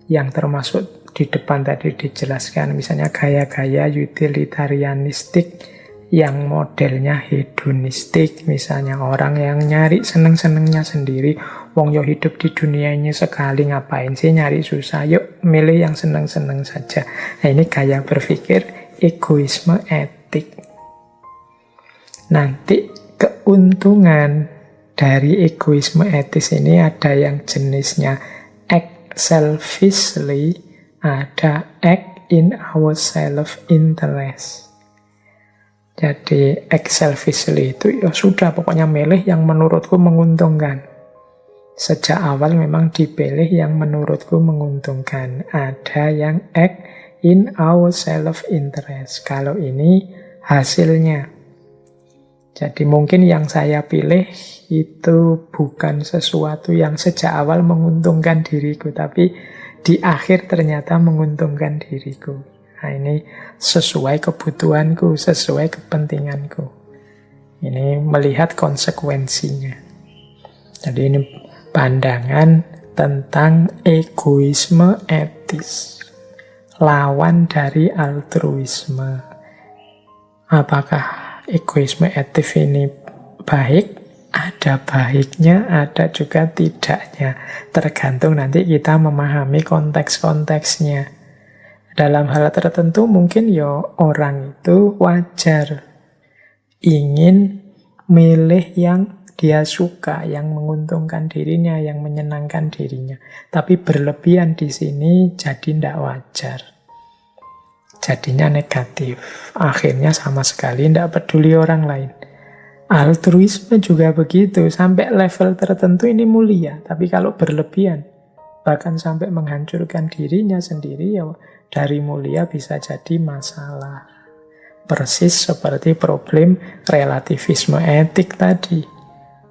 S1: yang termasuk di depan tadi dijelaskan, misalnya gaya-gaya utilitarianistik yang modelnya hedonistik, misalnya orang yang nyari seneng-senengnya sendiri. Wong yo hidup di dunia ini sekali, ngapain sih nyari susah, yuk milih yang seneng-seneng saja. Nah, ini gaya berpikir egoisme etik. Nanti keuntungan dari egoisme etis ini ada yang jenisnya act selfishly, ada act in our self-interest. Jadi act selfishly itu ya sudah, pokoknya milih yang menurutku menguntungkan. Sejak awal memang dipilih yang menurutku menguntungkan. Ada yang act in our self-interest. Kalau ini hasilnya. Jadi mungkin yang saya pilih itu bukan sesuatu yang sejak awal menguntungkan diriku, tapi di akhir ternyata menguntungkan diriku. Nah, ini sesuai kebutuhanku, sesuai kepentinganku. Ini melihat konsekuensinya. Jadi ini pandangan tentang egoisme etis. Lawan dari altruisme. Apakah egoisme etis ini baik? Ada baiknya, ada juga tidaknya. Tergantung nanti kita memahami konteks-konteksnya. Dalam hal tertentu mungkin ya orang itu wajar ingin milih yang dia suka, yang menguntungkan dirinya, yang menyenangkan dirinya. Tapi berlebihan di sini jadi tidak wajar. Jadinya negatif. Akhirnya sama sekali tidak peduli orang lain. Altruisme juga begitu, sampai level tertentu ini mulia, tapi kalau berlebihan, bahkan sampai menghancurkan dirinya sendiri, ya dari mulia bisa jadi masalah. Persis seperti problem relativisme etik tadi.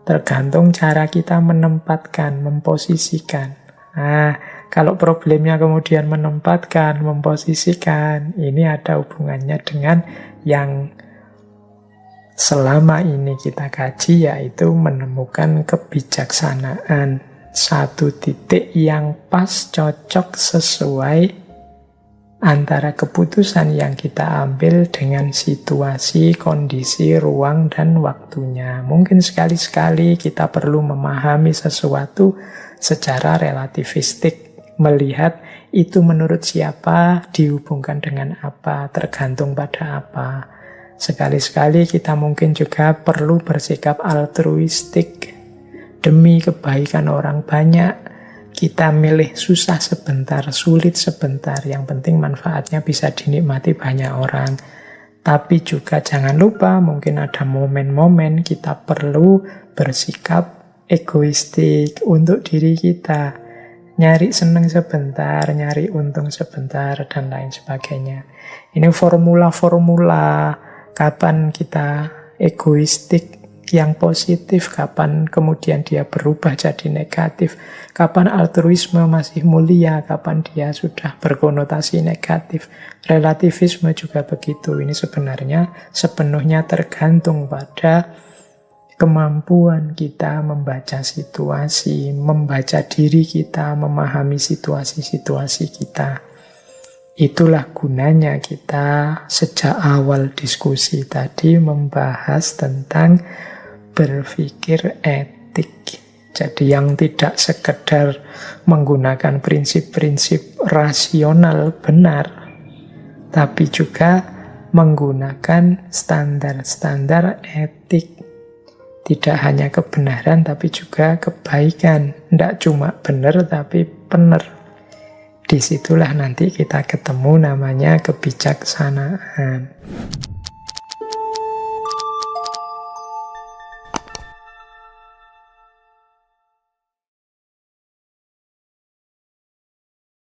S1: Tergantung cara kita menempatkan, memposisikan. Nah, kalau problemnya kemudian menempatkan, memposisikan, ini ada hubungannya dengan yang selama ini kita kaji, yaitu menemukan kebijaksanaan. Satu titik yang pas, cocok, sesuai antara keputusan yang kita ambil dengan situasi, kondisi, ruang, dan waktunya. Mungkin sekali-sekali kita perlu memahami sesuatu secara relativistik, melihat itu menurut siapa, dihubungkan dengan apa, tergantung pada apa. Sekali-sekali kita mungkin juga perlu bersikap altruistik demi kebaikan orang banyak. Kita milih susah sebentar, sulit sebentar, yang penting manfaatnya bisa dinikmati banyak orang. Tapi juga jangan lupa mungkin ada momen-momen kita perlu bersikap egoistik untuk diri kita. Nyari seneng sebentar, nyari untung sebentar, dan lain sebagainya. Ini formula-formula kapan kita egoistik yang positif, kapan kemudian dia berubah jadi negatif, kapan altruisme masih mulia, kapan dia sudah berkonotasi negatif. Relativisme juga begitu. Ini sebenarnya sepenuhnya tergantung pada kemampuan kita membaca situasi, membaca diri kita, memahami situasi-situasi kita. Itulah gunanya kita sejak awal diskusi tadi membahas tentang berpikir etik. Jadi yang tidak sekedar menggunakan prinsip-prinsip rasional benar, tapi juga menggunakan standar-standar etik Tidak hanya kebenaran, tapi juga kebaikan. Tidak cuma benar, tapi benar. Disitulah nanti kita ketemu namanya kebijaksanaan.